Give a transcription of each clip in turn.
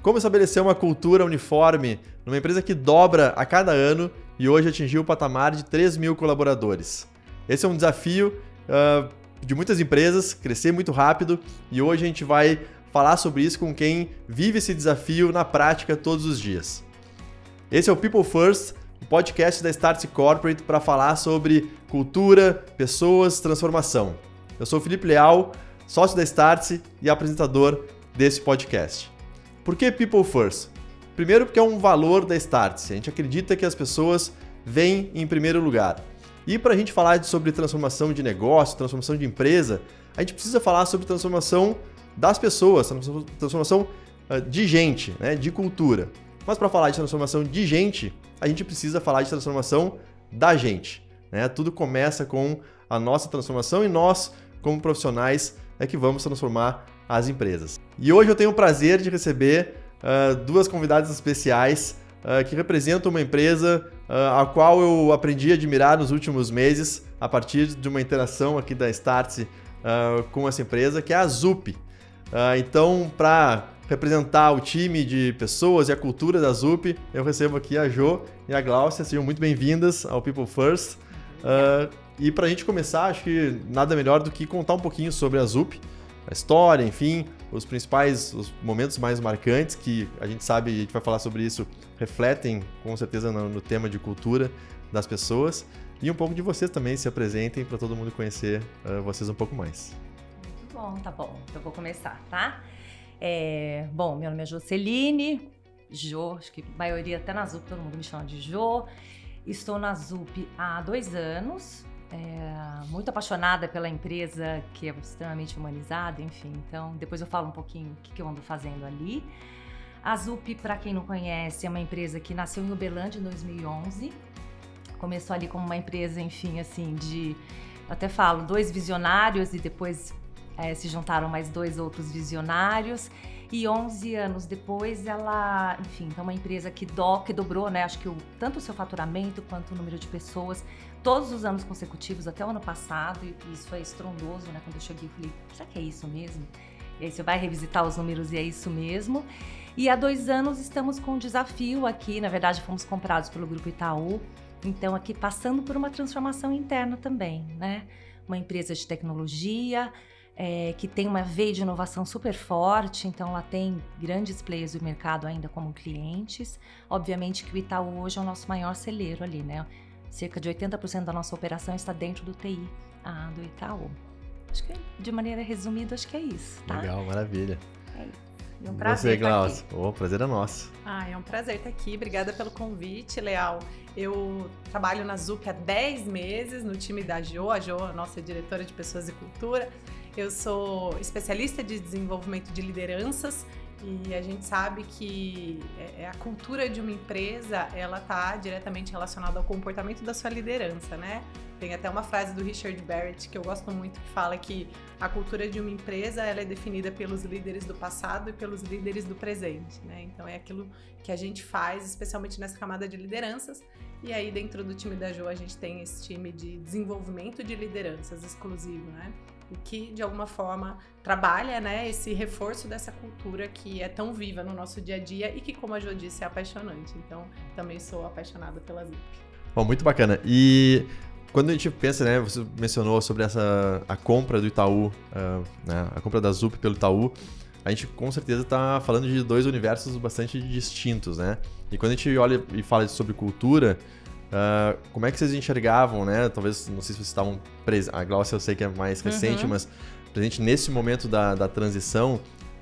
Como estabelecer uma cultura uniforme numa empresa que dobra a cada ano e hoje atingiu o patamar de 3 mil colaboradores. Esse é um desafio de muitas empresas, crescer muito rápido, e hoje a gente vai falar sobre isso com quem vive esse desafio na prática todos os dias. Esse é o People First, o podcast da Startse Corporate para falar sobre cultura, pessoas, transformação. Eu sou o Felipe Leal, sócio da Startse e apresentador desse podcast. Por que People First? Primeiro porque é um valor da Startse. A gente acredita que as pessoas vêm em primeiro lugar. E para a gente falar sobre transformação de negócio, transformação de empresa, a gente precisa falar sobre transformação das pessoas, transformação de gente, né, de cultura. Mas para falar de transformação de gente, a gente precisa falar de transformação da gente, né? Tudo começa com a nossa transformação e nós, como profissionais, é que vamos transformar as empresas. E hoje eu tenho o prazer de receber duas convidadas especiais que representam uma empresa a qual eu aprendi a admirar nos últimos meses a partir de uma interação aqui da Startse com essa empresa, que é a Zup. Então, para representar o time de pessoas e a cultura da Zup, eu recebo aqui a Jo e a Gláucia. Sejam muito bem-vindas ao People First. E para a gente começar, acho que nada melhor do que contar um pouquinho sobre a Zup, a história, enfim, os momentos mais marcantes que a gente sabe, e a gente vai falar sobre isso, refletem com certeza no tema de cultura das pessoas. E um pouco de vocês também, se apresentem para todo mundo conhecer vocês um pouco mais. Muito bom, tá bom. Então eu vou começar, tá? Bom, meu nome é Joceline, acho que a maioria até na Zup, todo mundo me chama de Jo. Estou na Zup há 2 anos. Muito apaixonada pela empresa, que é extremamente humanizada, enfim. Então, depois eu falo um pouquinho o que eu ando fazendo ali. A Zup, para quem não conhece, é uma empresa que nasceu em Uberlândia em 2011. Começou ali como uma empresa, enfim, assim, até falo, 2 visionários e depois se juntaram mais 2 outros visionários. E 11 anos depois, ela, enfim, é uma empresa que dobrou, né? Acho que tanto o seu faturamento quanto o número de pessoas, todos os anos consecutivos, até o ano passado, e isso foi estrondoso, né? Quando eu cheguei, eu falei, será que é isso mesmo? E aí você vai revisitar os números e é isso mesmo. E há 2 anos estamos com um desafio aqui, na verdade fomos comprados pelo Grupo Itaú, então aqui passando por uma transformação interna também, né? Uma empresa de tecnologia, que tem uma veia de inovação super forte, então ela tem grandes players do mercado ainda como clientes. Obviamente que o Itaú hoje é o nosso maior celeiro ali, né? Cerca de 80% da nossa operação está dentro do TI do Itaú. Acho que, de maneira resumida, acho que é isso, tá? Legal, maravilha. É isso. E um prazer estar aqui. O prazer é nosso. É um prazer estar aqui. Obrigada pelo convite, Leal. Eu trabalho na Zup há 10 meses, no time da Jo. A Jo é a nossa diretora de Pessoas e Cultura. Eu sou especialista de desenvolvimento de lideranças e a gente sabe que a cultura de uma empresa, ela está diretamente relacionada ao comportamento da sua liderança, né? Tem até uma frase do Richard Barrett que eu gosto muito, que fala que a cultura de uma empresa, ela é definida pelos líderes do passado e pelos líderes do presente, né? Então é aquilo que a gente faz, especialmente nessa camada de lideranças. E aí dentro do time da Jo a gente tem esse time de desenvolvimento de lideranças exclusivo, né? E que de alguma forma trabalha, né, esse reforço dessa cultura que é tão viva no nosso dia a dia e que, como a Jo disse, é apaixonante. Então também sou apaixonada pela Zup. Bom, muito bacana. E quando a gente pensa, né, você mencionou sobre a compra do Itaú, né, a compra da Zup pelo Itaú, a gente com certeza está falando de 2 universos bastante distintos, né? E quando a gente olha e fala sobre cultura, como é que vocês enxergavam, né? Talvez, não sei se vocês estavam a Gláucia eu sei que é mais recente, mas presente nesse momento da transição,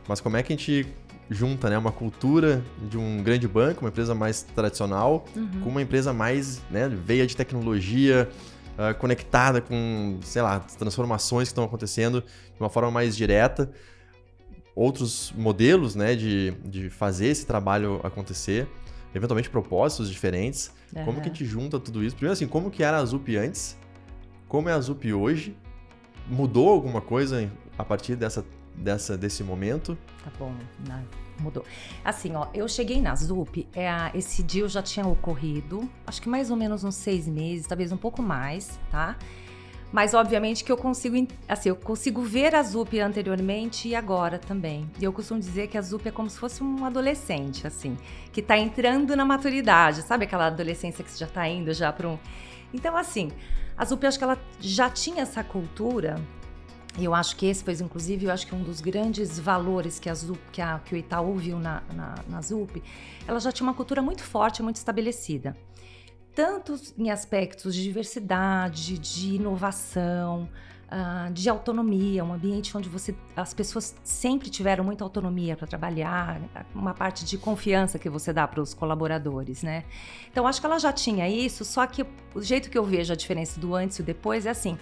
mas como é que a gente junta, né, uma cultura de um grande banco, uma empresa mais tradicional, com uma empresa mais, né, veia de tecnologia, conectada com, sei lá, transformações que estão acontecendo de uma forma mais direta, outros modelos, né, de fazer esse trabalho acontecer, eventualmente propósitos diferentes. Como que a gente junta tudo isso? Primeiro assim, como que era a Zup antes? Como é a Zup hoje? Mudou alguma coisa a partir desse momento? Tá bom, mudou. Assim, ó, eu cheguei na Zup, esse deal já tinha ocorrido, acho que mais ou menos uns 6 meses, talvez um pouco mais, tá? Mas, obviamente, que eu consigo ver a Zup anteriormente e agora também. E eu costumo dizer que a Zup é como se fosse um adolescente, assim, que tá entrando na maturidade. Sabe aquela adolescência que você já tá indo já para um... Então, assim, a Zup, eu acho que ela já tinha essa cultura. E eu acho que esse foi, inclusive, eu acho que um dos grandes valores que que o Itaú viu na Zup, ela já tinha uma cultura muito forte, muito estabelecida. Tanto em aspectos de diversidade, de inovação, de autonomia, um ambiente onde as pessoas sempre tiveram muita autonomia para trabalhar, uma parte de confiança que você dá para os colaboradores, né? Então, acho que ela já tinha isso, só que o jeito que eu vejo a diferença do antes e o depois é assim,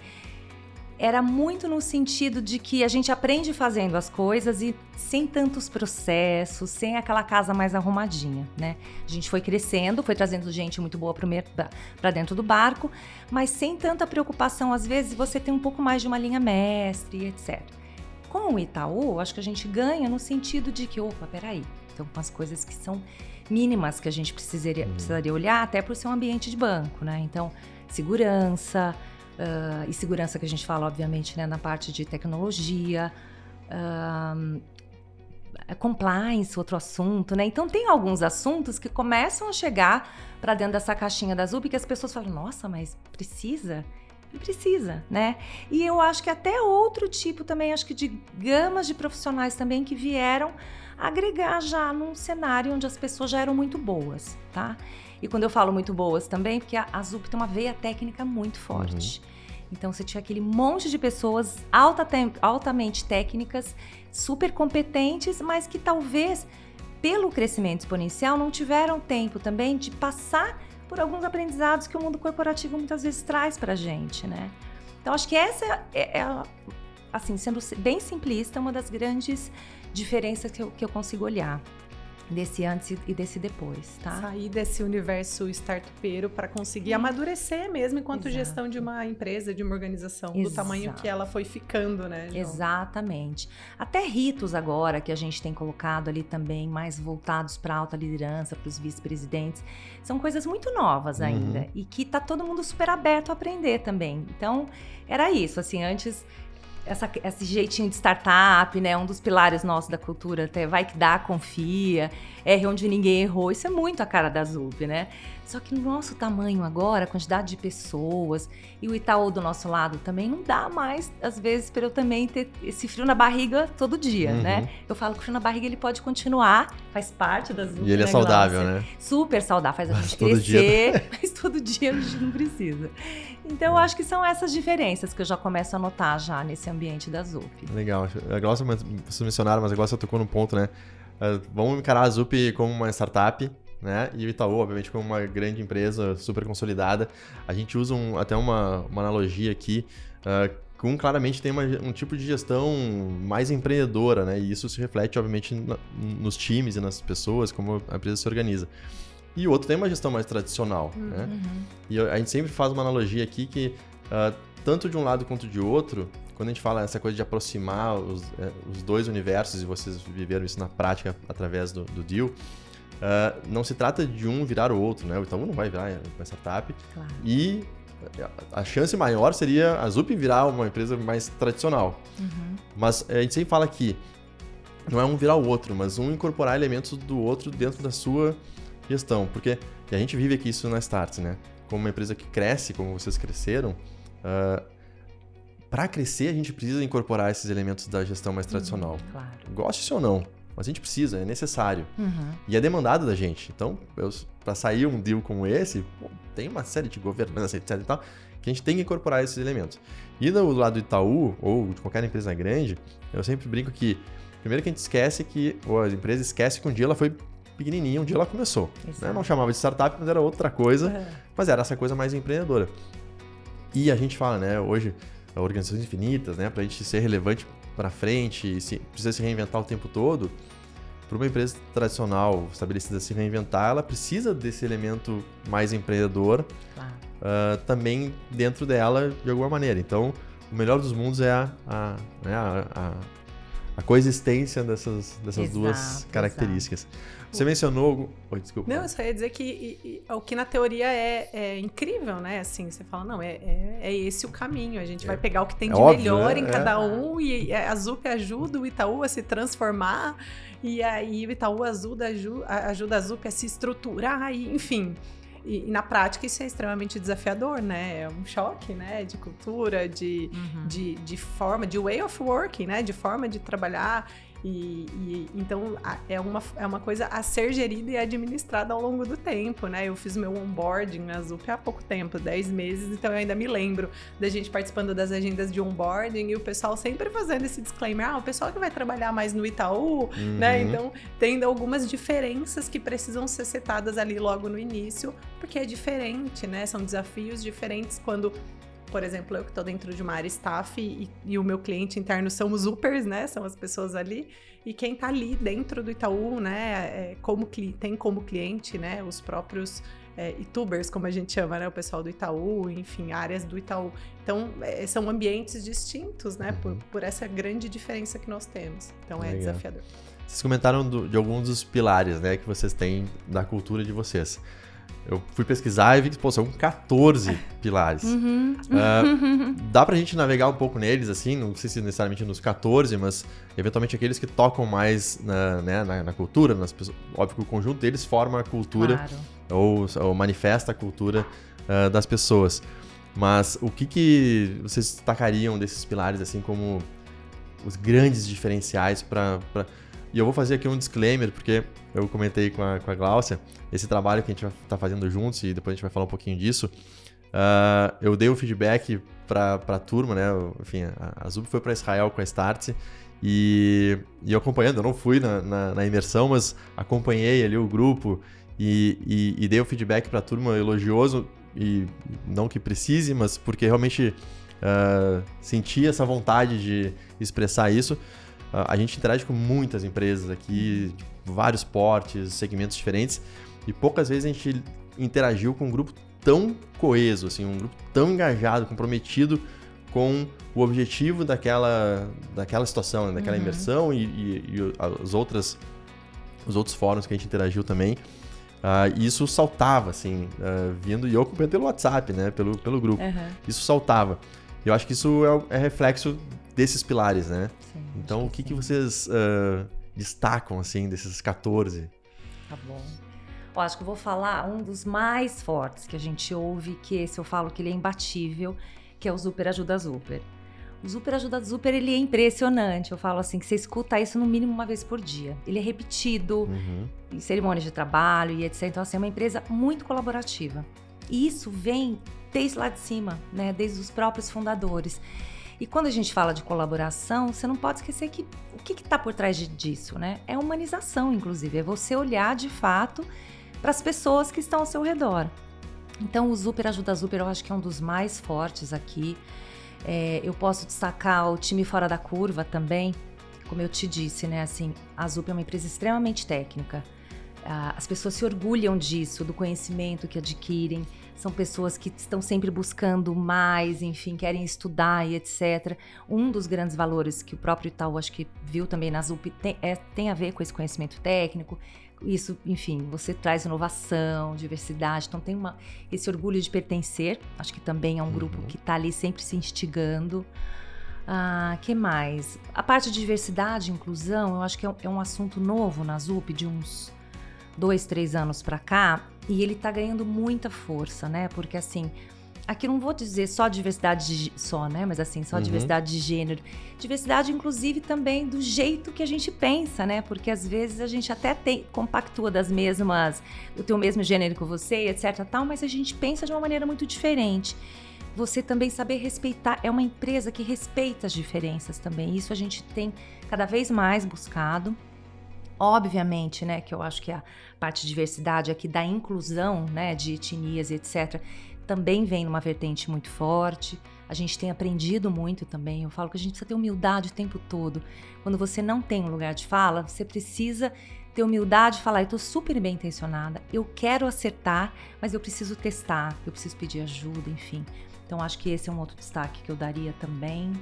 era muito no sentido de que a gente aprende fazendo as coisas e sem tantos processos, sem aquela casa mais arrumadinha, né? A gente foi crescendo, foi trazendo gente muito boa para dentro do barco, mas sem tanta preocupação, às vezes você tem um pouco mais de uma linha mestre, etc. Com o Itaú, acho que a gente ganha no sentido de que, opa, peraí, então umas coisas que são mínimas que a gente precisaria olhar até para o seu ambiente de banco, né? Então, segurança... e segurança que a gente fala, obviamente, né, na parte de tecnologia, compliance, outro assunto, né? Então, tem alguns assuntos que começam a chegar para dentro dessa caixinha da Zup que as pessoas falam, nossa, mas precisa? Não precisa, né? E eu acho que até outro tipo também, acho que de gamas de profissionais também que vieram agregar já num cenário onde as pessoas já eram muito boas, tá? E quando eu falo muito boas também, porque a Zup tem uma veia técnica muito forte. Então, você tinha aquele monte de pessoas altamente técnicas, super competentes, mas que talvez, pelo crescimento exponencial, não tiveram tempo também de passar por alguns aprendizados que o mundo corporativo muitas vezes traz pra gente, né? Então, acho que essa assim, sendo bem simplista, uma das grandes diferenças que eu consigo olhar desse antes e desse depois, tá? Sair desse universo startupeiro para conseguir amadurecer mesmo enquanto gestão de uma empresa, de uma organização, do tamanho que ela foi ficando, né, João? Exatamente. Até ritos agora que a gente tem colocado ali também, mais voltados para alta liderança, para os vice-presidentes, são coisas muito novas ainda e que tá todo mundo super aberto a aprender também. Então, era isso, assim, antes... Esse jeitinho de startup, né? Um dos pilares nossos da cultura, até vai que dá, confia, erre onde ninguém errou. Isso é muito a cara da Zup, né? Só que no nosso tamanho agora, a quantidade de pessoas e o Itaú do nosso lado também não dá mais, às vezes, para eu também ter esse frio na barriga todo dia, né? Eu falo que o frio na barriga ele pode continuar, faz parte da Zup. E ele é saudável, né? Super saudável, faz a gente crescer, mas todo dia a gente não precisa. Então, eu acho que são essas diferenças que eu já começo a notar já nesse ambiente da Zup. Legal. Agora vocês mencionaram, mas agora você tocou no ponto, né? Vamos encarar a Zup como uma startup, né? E o Itaú, obviamente, como uma grande empresa super consolidada. A gente usa até uma analogia aqui, que claramente tem um tipo de gestão mais empreendedora, né? E isso se reflete, obviamente, nos times e nas pessoas, como a empresa se organiza. E o outro tem uma gestão mais tradicional, né? E a gente sempre faz uma analogia aqui que, tanto de um lado quanto de outro, quando a gente fala essa coisa de aproximar os dois universos, e vocês viveram isso na prática através do deal, não se trata de um virar o outro, né? O Itaú não vai virar uma startup. Claro. E a chance maior seria a Zup virar uma empresa mais tradicional. Mas a gente sempre fala que não é um virar o outro, mas um incorporar elementos do outro dentro da sua gestão, porque a gente vive aqui isso na Startse, né? Como uma empresa que cresce, como vocês cresceram, para crescer a gente precisa incorporar esses elementos da gestão mais tradicional. Claro. Goste ou não, mas a gente precisa, é necessário. E é demandado da gente. Então, para sair um deal como esse, tem uma série de governança, etc e tal, que a gente tem que incorporar esses elementos. E do lado do Itaú, ou de qualquer empresa grande, eu sempre brinco que, primeiro que a gente esquece ou a empresa esquece que um dia ela foi pequenininha, um dia ela começou. Né? Não chamava de startup, mas era outra coisa, mas era essa coisa mais empreendedora. E a gente fala, né, hoje, organizações infinitas, né, pra gente ser relevante para frente, precisa se reinventar o tempo todo. Para uma empresa tradicional estabelecida se reinventar, ela precisa desse elemento mais empreendedor também dentro dela de alguma maneira. Então, o melhor dos mundos é a a coexistência dessas duas Exato, características. Você mencionou... Oi, desculpa. Não, eu só ia dizer que o que na teoria é incrível, né? Assim, você fala, não, é esse o caminho. A gente vai pegar o que tem de óbvio, melhor né? em cada um e a ZUP ajuda o Itaú a se transformar e aí o Itaú ajuda a ZUP a se estruturar, e, enfim. E na prática isso é extremamente desafiador, né? É um choque, né? De cultura, de forma, de way of working, né? De forma de trabalhar. Então é uma coisa a ser gerida e administrada ao longo do tempo, né? Eu fiz meu onboarding na ZUP há pouco tempo, 10 meses, então eu ainda me lembro da gente participando das agendas de onboarding e o pessoal sempre fazendo esse disclaimer, o pessoal que vai trabalhar mais no Itaú, né? Então, tendo algumas diferenças que precisam ser setadas ali logo no início, porque é diferente, né? São desafios diferentes quando... Por exemplo, eu que estou dentro de uma área staff e o meu cliente interno são os Upers, né? São as pessoas ali. E quem está ali dentro do Itaú, né? Tem como cliente, né? Os próprios Itubers, como a gente chama, né? O pessoal do Itaú, enfim, áreas do Itaú. Então, são ambientes distintos, né? Por essa grande diferença que nós temos. Então, é desafiador. Vocês comentaram de alguns dos pilares, né? Que vocês têm da cultura de vocês. Eu fui pesquisar e vi que, pô, são 14 pilares. Dá pra gente navegar um pouco neles, assim, não sei se necessariamente nos 14, mas eventualmente aqueles que tocam mais na cultura, nas pessoas. Óbvio que o conjunto deles forma a cultura, claro, ou manifesta a cultura das pessoas. Mas o que vocês destacariam desses pilares, assim, como os grandes diferenciais para... E eu vou fazer aqui um disclaimer, porque eu comentei com a Gláucia, esse trabalho que a gente vai estar fazendo juntos, e depois a gente vai falar um pouquinho disso. Eu dei um feedback para a turma, né? Enfim, a ZUP foi para Israel com a Startse, e eu acompanhando, eu não fui na imersão, mas acompanhei ali o grupo e dei o feedback para a turma elogioso, e não que precise, mas porque realmente senti essa vontade de expressar isso. A gente interage com muitas empresas aqui, de vários portes, segmentos diferentes, e poucas vezes a gente interagiu com um grupo tão coeso, assim, um grupo tão engajado, comprometido com o objetivo daquela situação, né, daquela imersão e os outros fóruns que a gente interagiu também. E isso saltava, assim, vindo, e eu acompanhei pelo WhatsApp, né, pelo grupo. Isso saltava. Eu acho que isso é reflexo desses pilares, né? Sim, então, o que vocês destacam, assim, desses 14? Tá bom. Eu acho que eu vou falar um dos mais fortes que a gente ouve, que esse eu falo que ele é imbatível, que é o Zuper Ajuda Zuper. O Zuper Ajuda Zuper, ele é impressionante. Eu falo assim, que você escuta isso no mínimo uma vez por dia. Ele é repetido em cerimônias de trabalho e etc. Então, assim, é uma empresa muito colaborativa. E isso vem desde lá de cima, né? Desde os próprios fundadores. E quando a gente fala de colaboração, você não pode esquecer que o que está por trás disso, né? É humanização, inclusive. É você olhar, de fato, para as pessoas que estão ao seu redor. Então, o Zuper Ajuda Zuper, eu acho que é um dos mais fortes aqui. Eu posso destacar o time fora da curva também. Como eu te disse, né? Assim, a Zuper é uma empresa extremamente técnica. As pessoas se orgulham disso, do conhecimento que adquirem. São pessoas que estão sempre buscando mais, enfim, querem estudar e etc. Um dos grandes valores que o próprio Itaú, acho que viu também na ZUP, tem a ver com esse conhecimento técnico. Isso, enfim, você traz inovação, diversidade, então tem esse orgulho de pertencer. Acho que também é um grupo que está ali sempre se instigando. Que mais? A parte de diversidade e inclusão, eu acho que é um assunto novo na ZUP, de uns 2, 3 anos para cá, e ele tá ganhando muita força, né? Porque assim, aqui não vou dizer só diversidade né? Mas assim, só diversidade de gênero. Diversidade, inclusive, também do jeito que a gente pensa, né? Porque às vezes a gente até compactua do teu mesmo gênero que você, etc, tal, mas a gente pensa de uma maneira muito diferente. Você também saber respeitar, é uma empresa que respeita as diferenças também. Isso a gente tem cada vez mais buscado. Obviamente, né, que eu acho que a parte de diversidade aqui da inclusão, né, de etnias e etc, também vem numa vertente muito forte. A gente tem aprendido muito também. Eu falo que a gente precisa ter humildade o tempo todo. Quando você não tem um lugar de fala, você precisa ter humildade de falar, eu tô super bem intencionada, eu quero acertar, mas eu preciso testar, eu preciso pedir ajuda, enfim. Então, acho que esse é um outro destaque que eu daria também.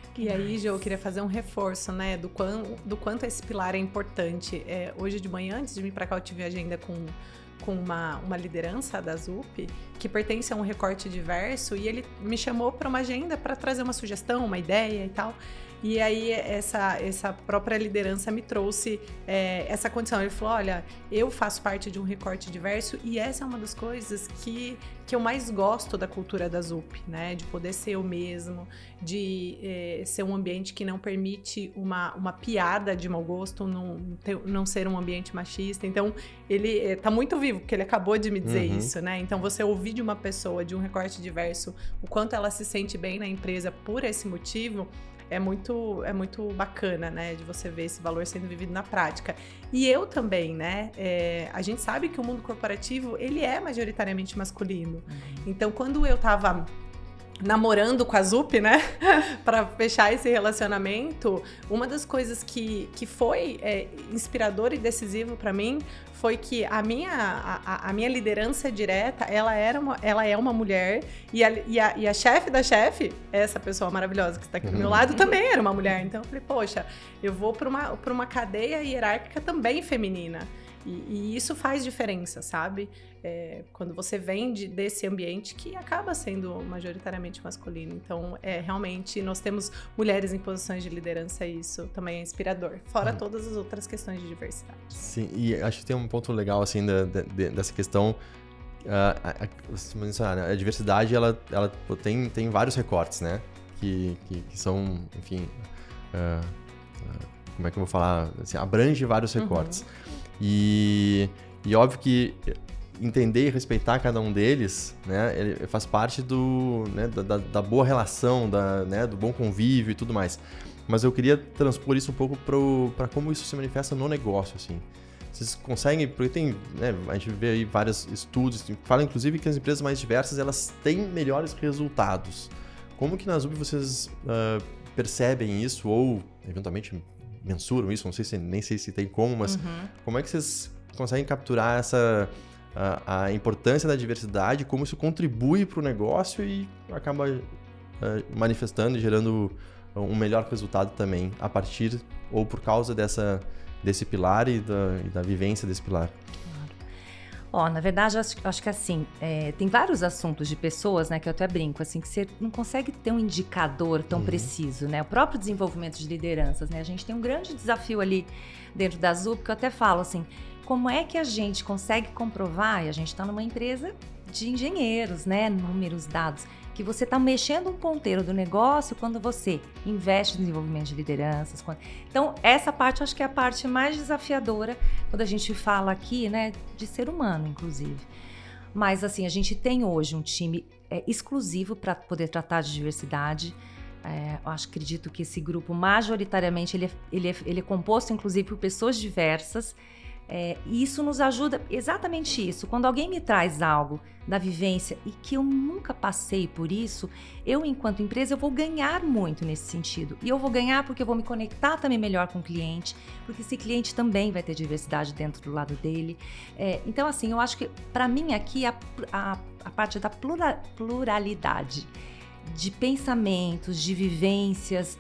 O E aí, Jo, eu queria fazer um reforço, né, do quanto esse pilar é importante. Hoje de manhã, antes de vir para cá, eu tive agenda com uma liderança da ZUP que pertence a um recorte diverso, e ele me chamou para uma agenda para trazer uma sugestão, uma ideia e tal. E aí essa própria liderança me trouxe essa condição. Ele falou, olha, eu faço parte de um recorte diverso e essa é uma das coisas que eu mais gosto da cultura da ZUP, né? De poder ser eu mesmo, de ser um ambiente que não permite uma piada de mau gosto, não ser um ambiente machista. Então, ele tá muito vivo, porque ele acabou de me dizer isso, né? Então, você ouvir de uma pessoa de um recorte diverso o quanto ela se sente bem na empresa por esse motivo, é muito bacana, né, de você ver esse valor sendo vivido na prática. E eu também, né, a gente sabe que o mundo corporativo, ele é majoritariamente masculino. Então, quando eu tava namorando com a ZUP, né, para fechar esse relacionamento, uma das coisas que foi inspirador e decisivo para mim foi que a minha liderança direta, ela é uma mulher, e a chefe da chefe, essa pessoa maravilhosa que está aqui do meu lado, também era uma mulher. Então eu falei, poxa, eu vou para uma cadeia hierárquica também feminina. E isso faz diferença, sabe? Quando você vem desse ambiente que acaba sendo majoritariamente masculino. Então, realmente, nós temos mulheres em posições de liderança e isso também é inspirador. Fora todas as outras questões de diversidade. Sim, e acho que tem um ponto legal, assim, dessa questão. A diversidade, ela tem vários recortes, né? Que são, enfim... como é que eu vou falar? Assim, abrange vários recortes. E óbvio que entender e respeitar cada um deles, né, ele faz parte da boa relação, do bom convívio e tudo mais. Mas eu queria transpor isso um pouco para como isso se manifesta no negócio, assim. Vocês conseguem, porque tem, né, a gente vê aí vários estudos que falam inclusive que as empresas mais diversas, elas têm melhores resultados. Como que na ZUP vocês percebem isso ou eventualmente mensuram isso? Não sei nem sei se tem como, mas como é que vocês conseguem capturar a importância da diversidade, como isso contribui para o negócio e acaba manifestando e gerando um melhor resultado também a partir ou por causa desse pilar e da vivência desse pilar? Na verdade, acho que assim, tem vários assuntos de pessoas, né, que eu até brinco, assim, que você não consegue ter um indicador tão preciso, né? O próprio desenvolvimento de lideranças, né? A gente tem um grande desafio ali dentro da ZUP, que eu até falo assim, como é que a gente consegue comprovar, e a gente está numa empresa de engenheiros, né, números, dados, que você está mexendo um ponteiro do negócio quando você investe no desenvolvimento de lideranças. Então, essa parte eu acho que é a parte mais desafiadora quando a gente fala aqui, né, de ser humano, inclusive. Mas, assim, a gente tem hoje um time exclusivo para poder tratar de diversidade. Eu acredito que esse grupo, majoritariamente, ele é composto, inclusive, por pessoas diversas. E isso nos ajuda, exatamente isso. Quando alguém me traz algo da vivência e que eu nunca passei por isso, eu, enquanto empresa, eu vou ganhar muito nesse sentido. E eu vou ganhar porque eu vou me conectar também melhor com o cliente, porque esse cliente também vai ter diversidade dentro do lado dele. Então, assim, eu acho que, para mim, aqui, a parte da pluralidade de pensamentos, de vivências,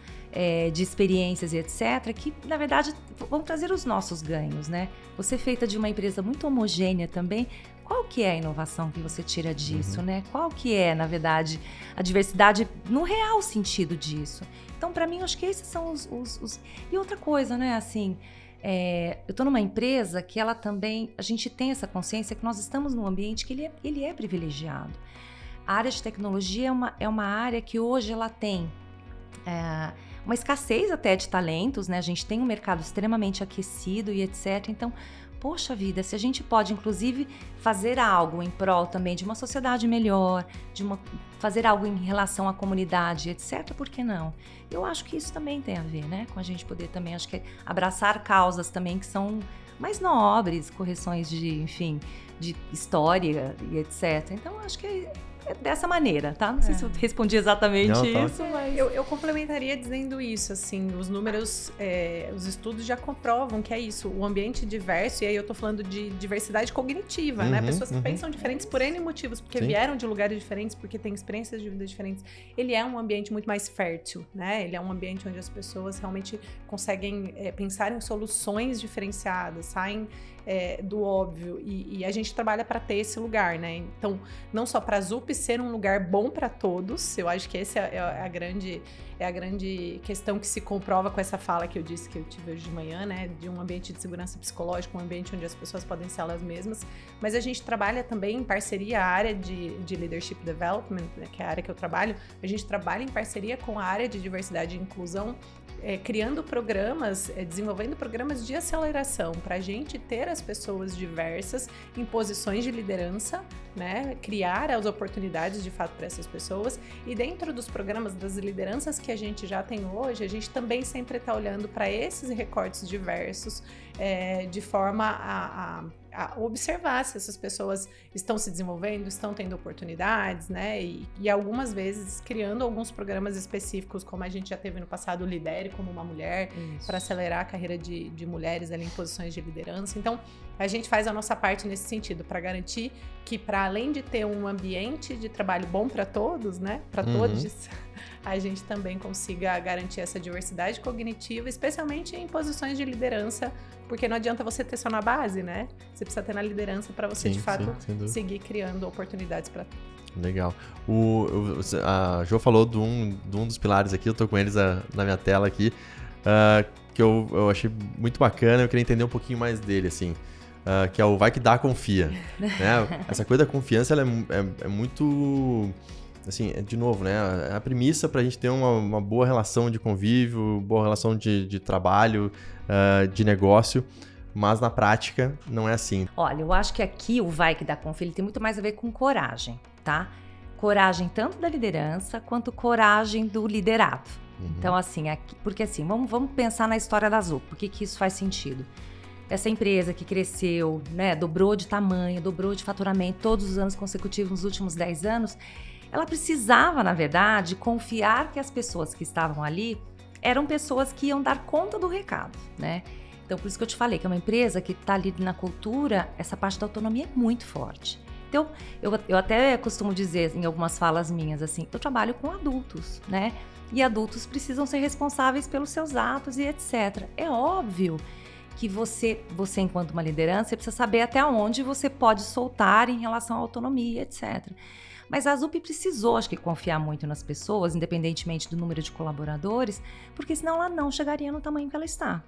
de experiências e etc., que, na verdade, vão trazer os nossos ganhos, né? Você feita de uma empresa muito homogênea também, qual que é a inovação que você tira disso, né? Qual que é, na verdade, a diversidade no real sentido disso? Então, para mim, acho que esses são os... E outra coisa, né, assim... eu estou numa empresa que ela também... A gente tem essa consciência que nós estamos num ambiente que ele é privilegiado. A área de tecnologia é uma área que hoje ela tem... uma escassez até de talentos, né? A gente tem um mercado extremamente aquecido e etc. Então, poxa vida, se a gente pode, inclusive, fazer algo em prol também de uma sociedade melhor, fazer algo em relação à comunidade, etc., por que não? Eu acho que isso também tem a ver, né? Com a gente poder também, acho que abraçar causas também que são mais nobres, correções de, enfim, de história e etc. Então, acho que dessa maneira, tá? Não sei se eu respondi exatamente isso, mas... Eu complementaria dizendo isso, assim, os números, os estudos já comprovam que é isso, o ambiente diverso, e aí eu tô falando de diversidade cognitiva, né? Pessoas que pensam diferentes por N motivos, porque vieram de lugares diferentes, porque têm experiências de vida diferentes. Ele é um ambiente muito mais fértil, né? Ele é um ambiente onde as pessoas realmente conseguem pensar em soluções diferenciadas, saem do óbvio, e a gente trabalha para ter esse lugar, né? Então, não só para a ZUP ser um lugar bom para todos, eu acho que essa é a grande questão que se comprova com essa fala que eu disse que eu tive hoje de manhã, né? De um ambiente de segurança psicológica, um ambiente onde as pessoas podem ser elas mesmas, mas a gente trabalha também em parceria, a área de Leadership Development, né, que é a área que eu trabalho, a gente trabalha em parceria com a área de diversidade e inclusão, criando programas, desenvolvendo programas de aceleração para a gente ter as pessoas diversas em posições de liderança, né? Criar as oportunidades de fato para essas pessoas, e dentro dos programas das lideranças que a gente já tem hoje, a gente também sempre está olhando para esses recortes diversos de forma a observar se essas pessoas estão se desenvolvendo, estão tendo oportunidades, né? E algumas vezes criando alguns programas específicos, como a gente já teve no passado, o Lidere como uma mulher, para acelerar a carreira de mulheres ali em posições de liderança. Então, a gente faz a nossa parte nesse sentido, para garantir que, para além de ter um ambiente de trabalho bom para todos, né? Para todos, a gente também consiga garantir essa diversidade cognitiva, especialmente em posições de liderança, porque não adianta você ter só na base, né? Você precisa ter na liderança para você, de fato, seguir criando oportunidades para todos. Legal. A Jo falou de um dos pilares aqui, eu tô com eles na minha tela aqui, que eu achei muito bacana, eu queria entender um pouquinho mais dele, assim, que é o vai que dá, confia. Né? Essa coisa da confiança, ela é muito... Assim, de novo, né? A premissa para a gente ter uma boa relação de convívio, boa relação de trabalho, de negócio, mas na prática não é assim. Olha, eu acho que aqui o vai que dá confia, ele tem muito mais a ver com coragem, tá? Coragem tanto da liderança quanto coragem do liderado. Então, assim, porque assim, vamos pensar na história da ZUP, por que isso faz sentido? Essa empresa que cresceu, né, dobrou de tamanho, dobrou de faturamento todos os anos consecutivos nos últimos 10 anos, ela precisava, na verdade, confiar que as pessoas que estavam ali eram pessoas que iam dar conta do recado, né? Então, por isso que eu te falei que é uma empresa que está ali na cultura, essa parte da autonomia é muito forte. Então, eu até costumo dizer em algumas falas minhas, assim, eu trabalho com adultos, né? E adultos precisam ser responsáveis pelos seus atos e etc. É óbvio que você enquanto uma liderança, precisa saber até onde você pode soltar em relação à autonomia, etc. Mas a ZUP precisou, acho que, confiar muito nas pessoas, independentemente do número de colaboradores, porque senão ela não chegaria no tamanho que ela está.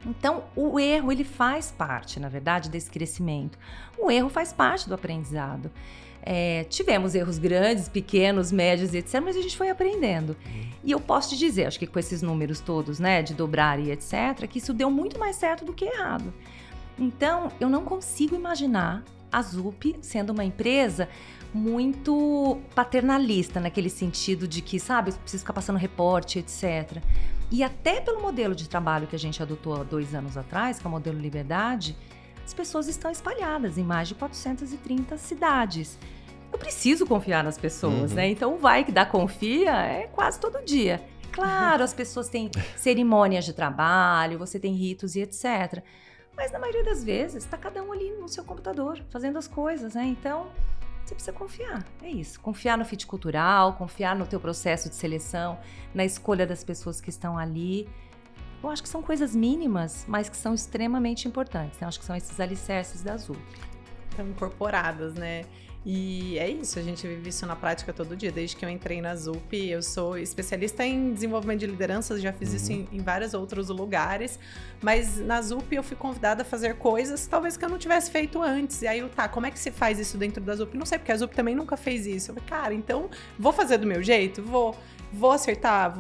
Então, o erro, ele faz parte, na verdade, desse crescimento. O erro faz parte do aprendizado. Tivemos erros grandes, pequenos, médios, etc., mas a gente foi aprendendo. E eu posso te dizer, acho que com esses números todos, né, de dobrar e etc., que isso deu muito mais certo do que errado. Então, eu não consigo imaginar a ZUP sendo uma empresa muito paternalista, naquele sentido de que, sabe, precisa ficar passando reporte, etc. E até pelo modelo de trabalho que a gente adotou há 2 anos atrás, que é o modelo Liberdade, as pessoas estão espalhadas em mais de 430 cidades. Eu preciso confiar nas pessoas, né? Então, o vai que dá confia é quase todo dia. Claro, as pessoas têm cerimônias de trabalho, você tem ritos e etc. Mas, na maioria das vezes, está cada um ali no seu computador, fazendo as coisas, né? Então, você precisa confiar, é isso. Confiar no fit cultural, confiar no teu processo de seleção, na escolha das pessoas que estão ali. Eu acho que são coisas mínimas, mas que são extremamente importantes, né? Eu acho que são esses alicerces da ZUP. Estão incorporadas, né? E é isso, a gente vive isso na prática todo dia. Desde que eu entrei na ZUP, eu sou especialista em desenvolvimento de lideranças, já fiz isso em vários outros lugares, mas na ZUP eu fui convidada a fazer coisas talvez que eu não tivesse feito antes. E aí, como é que se faz isso dentro da ZUP? Não sei, porque a ZUP também nunca fez isso. Eu falei, cara, então vou fazer do meu jeito? Vou acertar,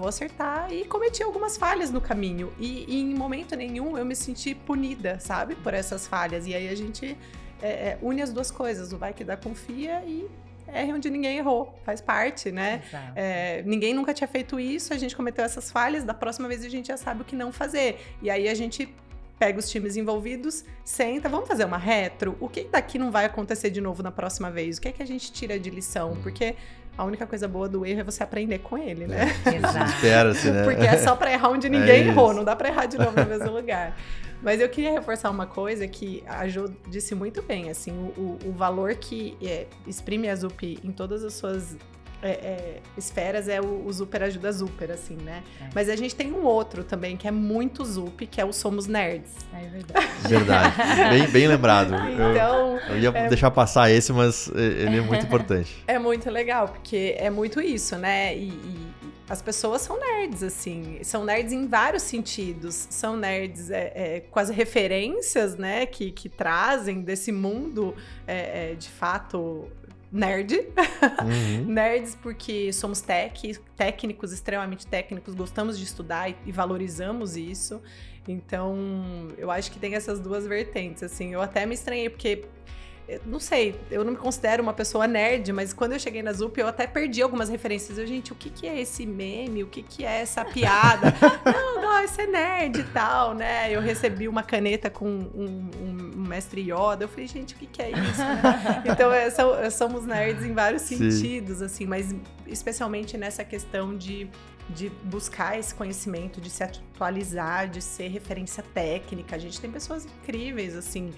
e cometi algumas falhas no caminho. E em momento nenhum eu me senti punida, sabe, por essas falhas. E aí a gente une as duas coisas, o vai que dá confia e erre onde ninguém errou, faz parte, né? Ninguém nunca tinha feito isso, a gente cometeu essas falhas, da próxima vez a gente já sabe o que não fazer. E aí a gente pega os times envolvidos, senta, vamos fazer uma retro? O que daqui não vai acontecer de novo na próxima vez? O que é que a gente tira de lição? Porque a única coisa boa do erro é você aprender com ele, né? Exato. Espera-se, né? Porque é só pra errar onde ninguém errou, isso. não dá pra errar de novo no mesmo lugar. Mas eu queria reforçar uma coisa que a Jo disse muito bem, assim, o valor que exprime a Zup em todas as suas esferas é o Zuper Ajuda Zuper, assim, né? Mas a gente tem um outro também que é muito Zup, que é o Somos Nerds. É verdade. Verdade. Bem lembrado. Então, eu ia deixar passar esse, mas ele é muito importante. é muito legal, porque é muito isso, né? E as pessoas são nerds, assim. São nerds em vários sentidos. São nerds com as referências, né? Que trazem desse mundo, de fato, nerd. Nerds porque somos técnicos, extremamente técnicos, gostamos de estudar e valorizamos isso. Então, eu acho que tem essas duas vertentes, assim. Eu até me estranhei, porque... não sei, eu não me considero uma pessoa nerd, mas quando eu cheguei na Zup, eu até perdi algumas referências. Gente, o que é esse meme? O que é essa piada? não, isso é nerd e tal, né? Eu recebi uma caneta com um mestre Yoda. Eu falei, gente, o que é isso? Né? Então, somos nerds em vários sentidos, assim, mas especialmente nessa questão de buscar esse conhecimento, de se atualizar, de ser referência técnica. A gente tem pessoas incríveis, assim,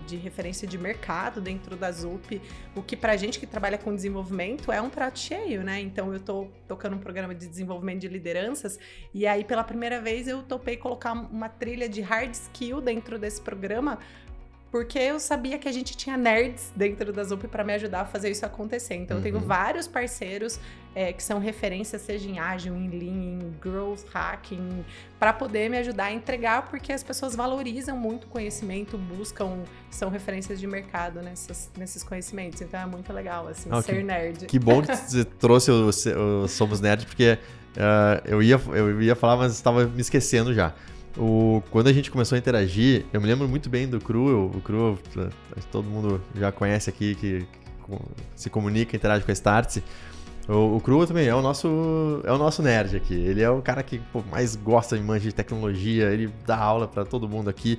de referência de mercado dentro da Zup, o que pra gente que trabalha com desenvolvimento é um prato cheio, né? Então eu tô tocando um programa de desenvolvimento de lideranças e aí pela primeira vez eu topei colocar uma trilha de hard skill dentro desse programa, porque eu sabia que a gente tinha nerds dentro da Zup para me ajudar a fazer isso acontecer. Então, eu tenho vários parceiros que são referências, seja em ágil, em lean, em growth hacking, para poder me ajudar a entregar, porque as pessoas valorizam muito o conhecimento, são referências de mercado nesses conhecimentos. Então, é muito legal, assim, ser nerd. Que bom que você trouxe o Somos Nerd, porque eu ia falar, mas estava me esquecendo já. Quando a gente começou a interagir, eu me lembro muito bem do Cru. O Cru, todo mundo já conhece aqui, que se comunica, interage com a Startse. O Cru também é o nosso nerd aqui. Ele é o cara que mais gosta de manjar de tecnologia, ele dá aula para todo mundo aqui.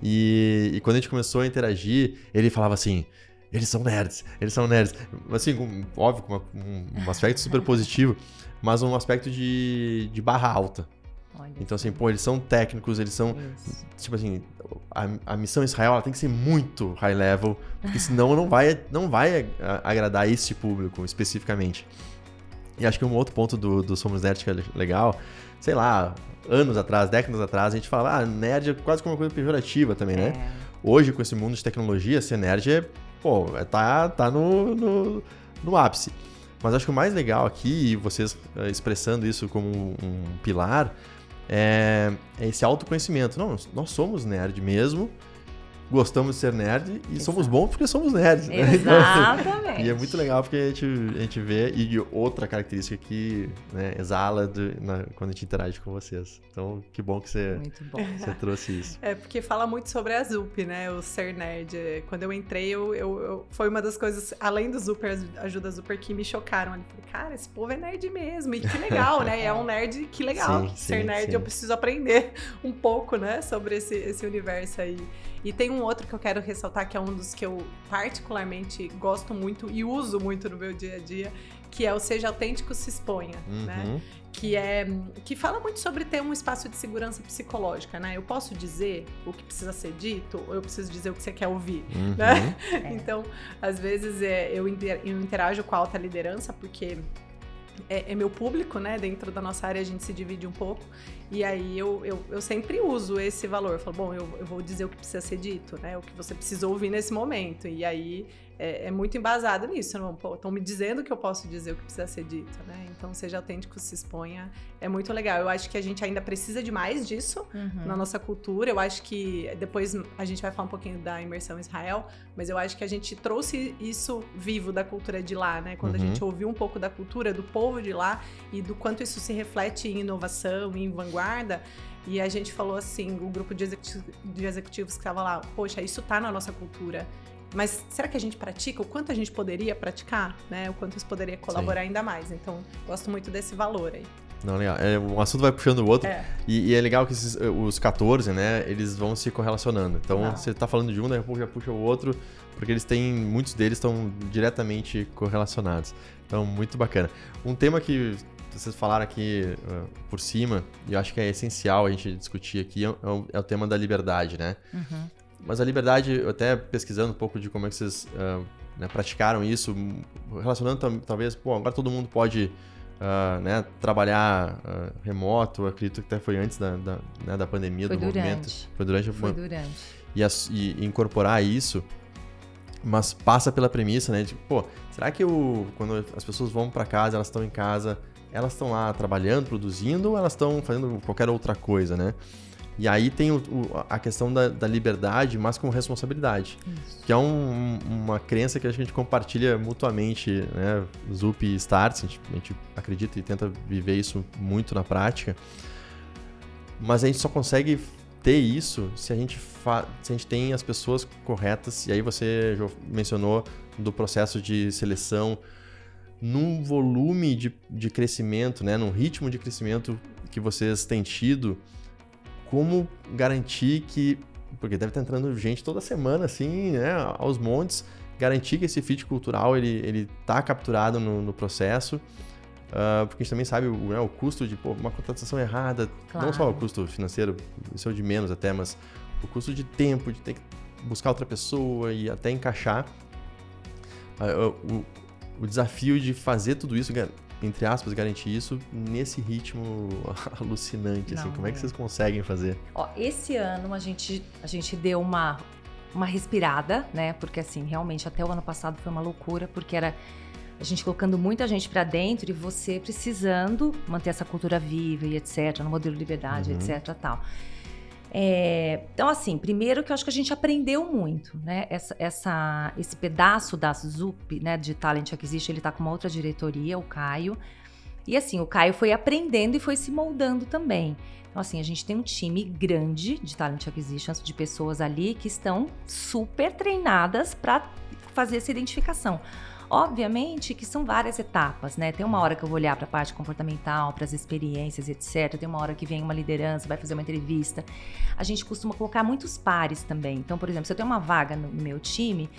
E quando a gente começou a interagir, ele falava assim... Eles são nerds. Assim, óbvio, com um aspecto super positivo, mas um aspecto de barra alta. Então, assim, eles são técnicos, eles são... Isso. Tipo assim, a missão Israel ela tem que ser muito high level, porque senão não vai agradar esse público especificamente. E acho que um outro ponto do Somos Nerd que é legal, sei lá, décadas atrás, a gente falava, nerd é quase como uma coisa pejorativa também, né? Hoje, com esse mundo de tecnologia, ser nerd tá no ápice. Mas acho que o mais legal aqui, e vocês expressando isso como um pilar, é esse autoconhecimento. Não, nós somos nerd mesmo, gostamos de ser nerd e somos bons porque somos nerds. Né? Exatamente. E é muito legal porque a gente vê, e outra característica que exala quando a gente interage com vocês. Então, que bom que você trouxe isso. Porque fala muito sobre a Zup, né? O ser nerd. Quando eu entrei, foi uma das coisas, além do Zuper Ajuda Zuper, que me chocaram. Eu falei, cara, esse povo é nerd mesmo. E que legal, né? É um nerd, que legal. Ser nerd, eu preciso aprender um pouco, né? Sobre esse universo aí. E tem um outro que eu quero ressaltar, que é um dos que eu particularmente gosto muito e uso muito no meu dia a dia, que é o Seja Autêntico, Se Exponha, né? Que fala muito sobre ter um espaço de segurança psicológica, né? Eu posso dizer o que precisa ser dito ou eu preciso dizer o que você quer ouvir, né? Então, às vezes eu interajo com a alta liderança porque... É meu público, né? Dentro da nossa área a gente se divide um pouco. E aí eu sempre uso esse valor. Eu falo, eu vou dizer o que precisa ser dito, né? O que você precisa ouvir nesse momento. E aí é muito embasado nisso. Estão me dizendo que eu posso dizer o que precisa ser dito, né? Então, seja autêntico, se exponha. É muito legal. Eu acho que a gente ainda precisa de mais disso na nossa cultura. Eu acho que depois a gente vai falar um pouquinho da imersão em Israel, mas eu acho que a gente trouxe isso vivo da cultura de lá, né? Quando a gente ouviu um pouco da cultura, do povo de lá e do quanto isso se reflete em inovação, em vanguarda. E a gente falou assim, o grupo de executivos que estava lá, poxa, isso tá na nossa cultura. Mas será que a gente pratica? O quanto a gente poderia praticar? Né? O quanto isso poderia colaborar ainda mais? Então, gosto muito desse valor aí. Não, legal. Um assunto vai puxando o outro. É. E é legal que os 14, né, eles vão se correlacionando. Então, você tá falando de um, daqui a pouco já puxa o outro, porque muitos deles estão diretamente correlacionados. Então, muito bacana. Um tema que vocês falaram aqui por cima, e eu acho que é essencial a gente discutir aqui, é o tema da liberdade, né? Uhum. Mas a liberdade, eu até pesquisando um pouco de como é que vocês praticaram isso, relacionando talvez, agora todo mundo pode trabalhar remoto, eu acredito que até foi antes da pandemia, do movimento. Foi durante. E incorporar isso, mas passa pela premissa, né, de, será que quando as pessoas vão para casa, elas estão em casa, elas estão lá trabalhando, produzindo, ou elas estão fazendo qualquer outra coisa, né? E aí tem a questão da liberdade, mas com responsabilidade. Isso. Que é uma crença que a gente compartilha mutuamente, né? Zup e Startse, a gente acredita e tenta viver isso muito na prática. Mas a gente só consegue ter isso se a gente tem as pessoas corretas. E aí você já mencionou do processo de seleção, num volume de crescimento, né? Num ritmo de crescimento que vocês têm tido. Como garantir que, porque deve estar entrando gente toda semana, assim, né, aos montes, garantir que esse fit cultural, ele tá capturado no processo, porque a gente também sabe o custo de uma contratação errada, claro. Não só o custo financeiro, isso é o de menos até, mas o custo de tempo, de ter que buscar outra pessoa e até encaixar, o desafio de fazer tudo isso, entre aspas, garantir isso nesse ritmo alucinante, assim. Como é que vocês conseguem fazer? Esse ano a gente deu uma respirada, né? Porque assim, realmente até o ano passado foi uma loucura, porque era a gente colocando muita gente pra dentro e você precisando manter essa cultura viva e etc, no modelo de liberdade, etc, tal. Então, assim, primeiro que eu acho que a gente aprendeu muito, né? Esse pedaço da Zup, né, de Talent Acquisition, ele tá com uma outra diretoria, o Caio. E assim, o Caio foi aprendendo e foi se moldando também. Então, assim, a gente tem um time grande de Talent Acquisition, de pessoas ali que estão super treinadas para fazer essa identificação. Obviamente que são várias etapas, né? Tem uma hora que eu vou olhar para a parte comportamental, para as experiências, etc. Tem uma hora que vem uma liderança, vai fazer uma entrevista. A gente costuma colocar muitos pares também. Então, por exemplo, se eu tenho uma vaga no meu time,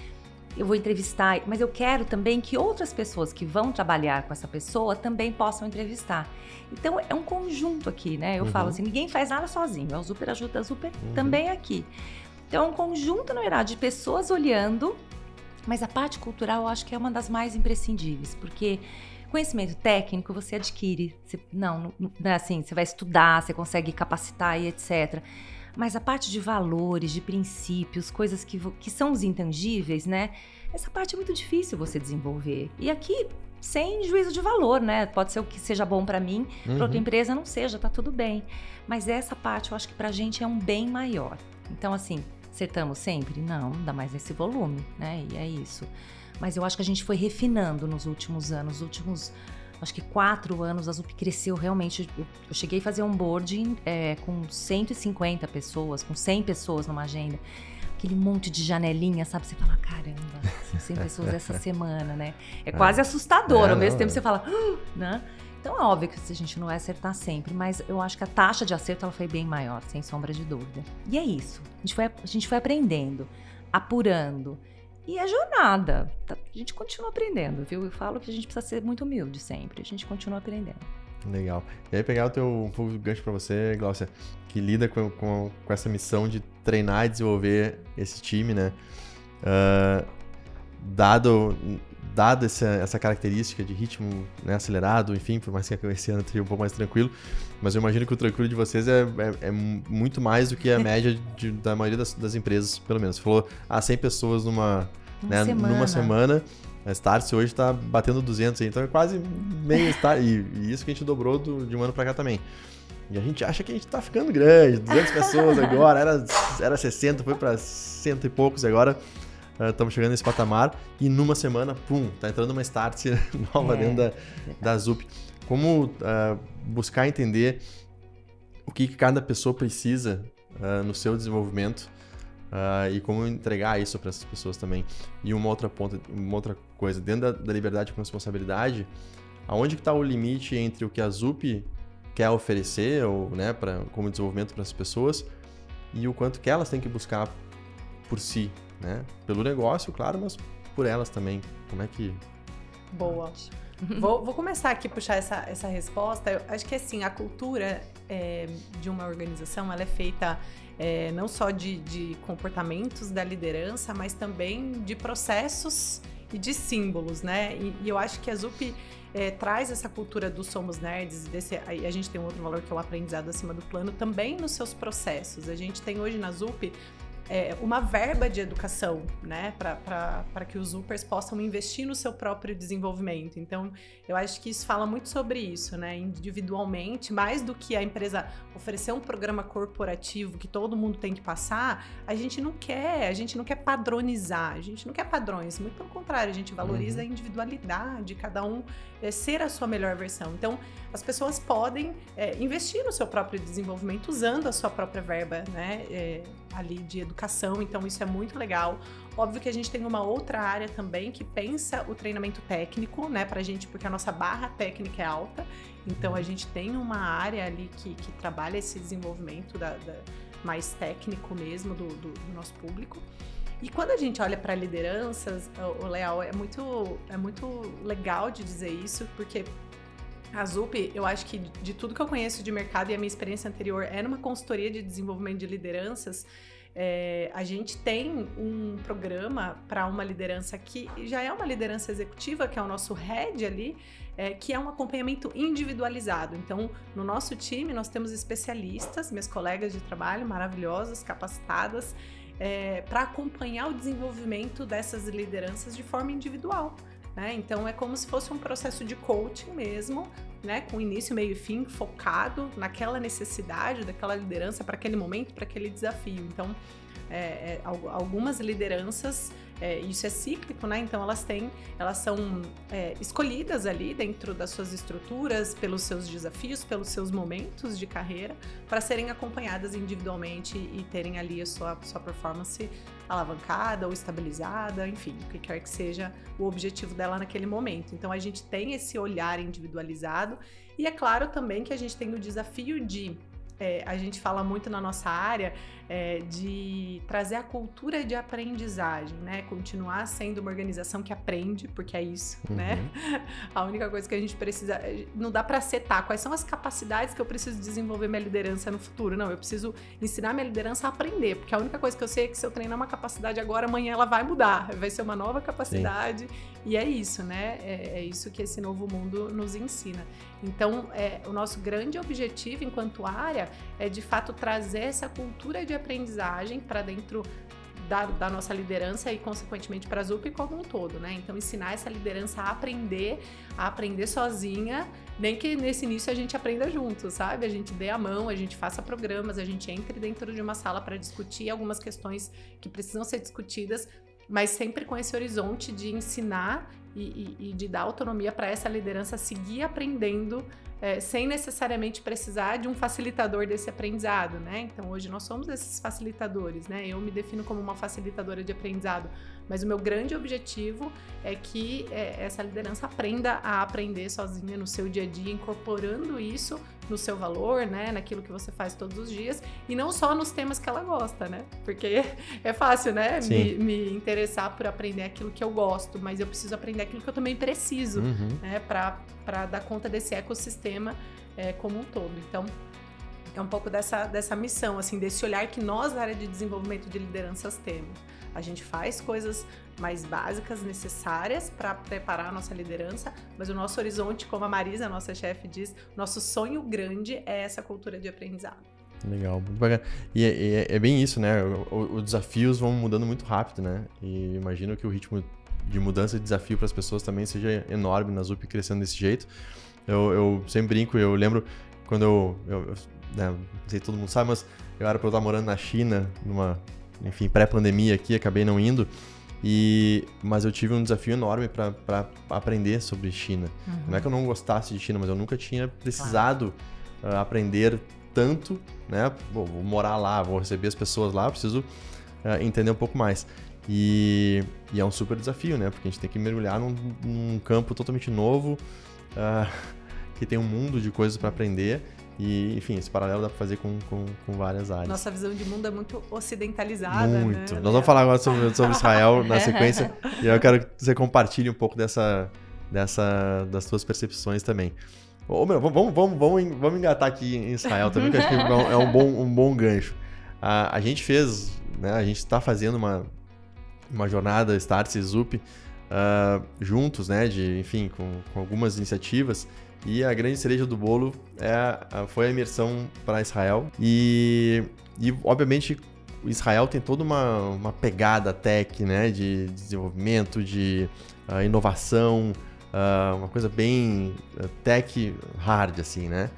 eu vou entrevistar, mas eu quero também que outras pessoas que vão trabalhar com essa pessoa também possam entrevistar. Então, é um conjunto aqui, né? Eu falo assim, ninguém faz nada sozinho. A Zuper ajuda, a Zuper também é aqui. Então, é um conjunto, na verdade, de pessoas olhando. Mas a parte cultural eu acho que é uma das mais imprescindíveis, porque conhecimento técnico você adquire, você vai estudar, você consegue capacitar e etc. Mas a parte de valores, de princípios, coisas que são os intangíveis, né? Essa parte é muito difícil você desenvolver. E aqui, sem juízo de valor, né? Pode ser o que seja bom para mim, para outra empresa não seja, tá tudo bem. Mas essa parte eu acho que pra gente é um bem maior. Então, assim, acertamos sempre? Não, ainda mais nesse volume, né? E é isso. Mas eu acho que a gente foi refinando nos últimos anos. Acho que 4 anos, a Zup cresceu realmente. Eu cheguei a fazer um onboarding com 150 pessoas, com 100 pessoas numa agenda. Aquele monte de janelinha, sabe? Você fala, caramba, são 100 pessoas essa semana, né? É quase assustador. Ao mesmo tempo você fala, né? Então é óbvio que a gente não vai acertar sempre, mas eu acho que a taxa de acerto ela foi bem maior, sem sombra de dúvida. E é isso. A gente foi aprendendo, apurando. E é jornada. A gente continua aprendendo, viu? Eu falo que a gente precisa ser muito humilde sempre. A gente continua aprendendo. Legal. E aí pegar um pouco de gancho para você, Glaucia, que lida com essa missão de treinar e desenvolver esse time, né? Dado essa característica de ritmo, né, acelerado, enfim, por mais que esse ano esteja um pouco mais tranquilo, mas eu imagino que o tranquilo de vocês é muito mais do que a média da maioria das empresas, pelo menos. Você falou 100 pessoas numa semana. A Startse hoje está batendo 200, então é quase meio Startse, e isso que a gente dobrou de um ano para cá também. E a gente acha que a gente está ficando grande, 200 pessoas agora, era 60, foi para 100 e poucos e agora estamos chegando nesse patamar e numa semana, tá entrando uma Startse nova dentro da Zup. Como buscar entender o que cada pessoa precisa no seu desenvolvimento e como entregar isso para essas pessoas também. E uma outra coisa, dentro da liberdade com responsabilidade, aonde que está o limite entre o que a Zup quer oferecer ou, né, como desenvolvimento para as pessoas e o quanto que elas têm que buscar por si, né? Pelo negócio, claro, mas por elas também. Como é que... Boa. Vou começar aqui a puxar essa resposta. Eu acho que assim, a cultura de uma organização ela é feita não só de comportamentos da liderança, mas também de processos e de símbolos, né? E eu acho que a ZUP traz essa cultura do Somos Nerds, aí a gente tem um outro valor que é o aprendizado acima do plano, também nos seus processos. A gente tem hoje na ZUP uma verba de educação, né, para que os Zupers possam investir no seu próprio desenvolvimento. Então, eu acho que isso fala muito sobre isso, né, individualmente, mais do que a empresa oferecer um programa corporativo que todo mundo tem que passar, a gente não quer padronizar, a gente não quer padrões, muito pelo contrário, a gente valoriza a individualidade, cada um ser a sua melhor versão. Então, as pessoas podem investir no seu próprio desenvolvimento usando a sua própria verba, né, ali de educação, então isso é muito legal. Óbvio que a gente tem uma outra área também que pensa o treinamento técnico, né, pra gente, porque a nossa barra técnica é alta, então a gente tem uma área ali que trabalha esse desenvolvimento mais técnico mesmo do nosso público. E quando a gente olha para lideranças, o Leal, é muito legal de dizer isso, porque a ZUP, eu acho que de tudo que eu conheço de mercado e a minha experiência anterior é numa consultoria de desenvolvimento de lideranças, a gente tem um programa para uma liderança que já é uma liderança executiva, que é o nosso head ali, que é um acompanhamento individualizado. Então, no nosso time, nós temos especialistas, minhas colegas de trabalho maravilhosas, capacitadas, para acompanhar o desenvolvimento dessas lideranças de forma individual. Né? Então, é como se fosse um processo de coaching mesmo, né? Com início, meio e fim, focado naquela necessidade daquela liderança para aquele momento, para aquele desafio. Então, algumas lideranças, isso é cíclico, né? Então elas são escolhidas ali dentro das suas estruturas, pelos seus desafios, pelos seus momentos de carreira, para serem acompanhadas individualmente e terem ali a sua performance alavancada ou estabilizada, enfim, o que quer que seja o objetivo dela naquele momento. Então a gente tem esse olhar individualizado e é claro também que a gente tem o desafio de a gente fala muito na nossa área de trazer a cultura de aprendizagem, né? Continuar sendo uma organização que aprende, porque é isso, né? A única coisa que a gente precisa... Não dá para setar quais são as capacidades que eu preciso desenvolver minha liderança no futuro. Não, eu preciso ensinar minha liderança a aprender, porque a única coisa que eu sei é que se eu treinar uma capacidade agora, amanhã ela vai mudar, vai ser uma nova capacidade. Sim. E é isso, né? É isso que esse novo mundo nos ensina. Então, o nosso grande objetivo enquanto área é, de fato, trazer essa cultura de aprendizagem para dentro da nossa liderança e, consequentemente, para a ZUP como um todo, né? Então, ensinar essa liderança a aprender sozinha, nem que nesse início a gente aprenda junto, sabe? A gente dê a mão, a gente faça programas, a gente entre dentro de uma sala para discutir algumas questões que precisam ser discutidas, mas sempre com esse horizonte de ensinar e de dar autonomia para essa liderança seguir aprendendo, sem necessariamente precisar de um facilitador desse aprendizado, né? Então, hoje nós somos esses facilitadores, né? Eu me defino como uma facilitadora de aprendizado, mas o meu grande objetivo é que essa liderança aprenda a aprender sozinha no seu dia a dia, incorporando isso no seu valor, né? Naquilo que você faz todos os dias, e não só nos temas que ela gosta, né? Porque é fácil, né? Me interessar por aprender aquilo que eu gosto, mas eu preciso aprender aquilo que eu também preciso, né? Para dar conta desse ecossistema como um todo. Então, é um pouco dessa missão, assim, desse olhar que nós, na área de desenvolvimento de lideranças, temos. A gente faz coisas mais básicas, necessárias para preparar a nossa liderança, mas o nosso horizonte, como a Marisa, nossa chefe, diz, nosso sonho grande é essa cultura de aprendizado. Legal, muito bacana. E é bem isso, né? Os desafios vão mudando muito rápido, né? E imagino que o ritmo de mudança de desafio para as pessoas também seja enorme na ZUP crescendo desse jeito. Eu sempre brinco, eu lembro quando eu né, não sei se todo mundo sabe, mas eu era para eu estar morando na China, enfim, pré-pandemia aqui, acabei não indo, mas eu tive um desafio enorme para aprender sobre China. Não é que eu não gostasse de China, mas eu nunca tinha precisado aprender tanto, né? Vou morar lá, vou receber as pessoas lá, preciso entender um pouco mais. E é um super desafio, né? Porque a gente tem que mergulhar num campo totalmente novo, que tem um mundo de coisas para aprender E, enfim, esse paralelo dá para fazer com várias áreas. Nossa visão de mundo é muito ocidentalizada, muito. né? Nós vamos falar agora sobre Israel na sequência, e eu quero que você compartilhe um pouco das suas percepções também. Vamos engatar aqui em Israel também, que eu acho que é um bom gancho. A gente fez, né, a gente está fazendo uma jornada Startse e Zup juntos, né, enfim, com algumas iniciativas, e a grande cereja do bolo foi a imersão para Israel. E obviamente, Israel tem toda uma pegada tech, né, de desenvolvimento, de inovação, uma coisa bem tech hard, assim, né?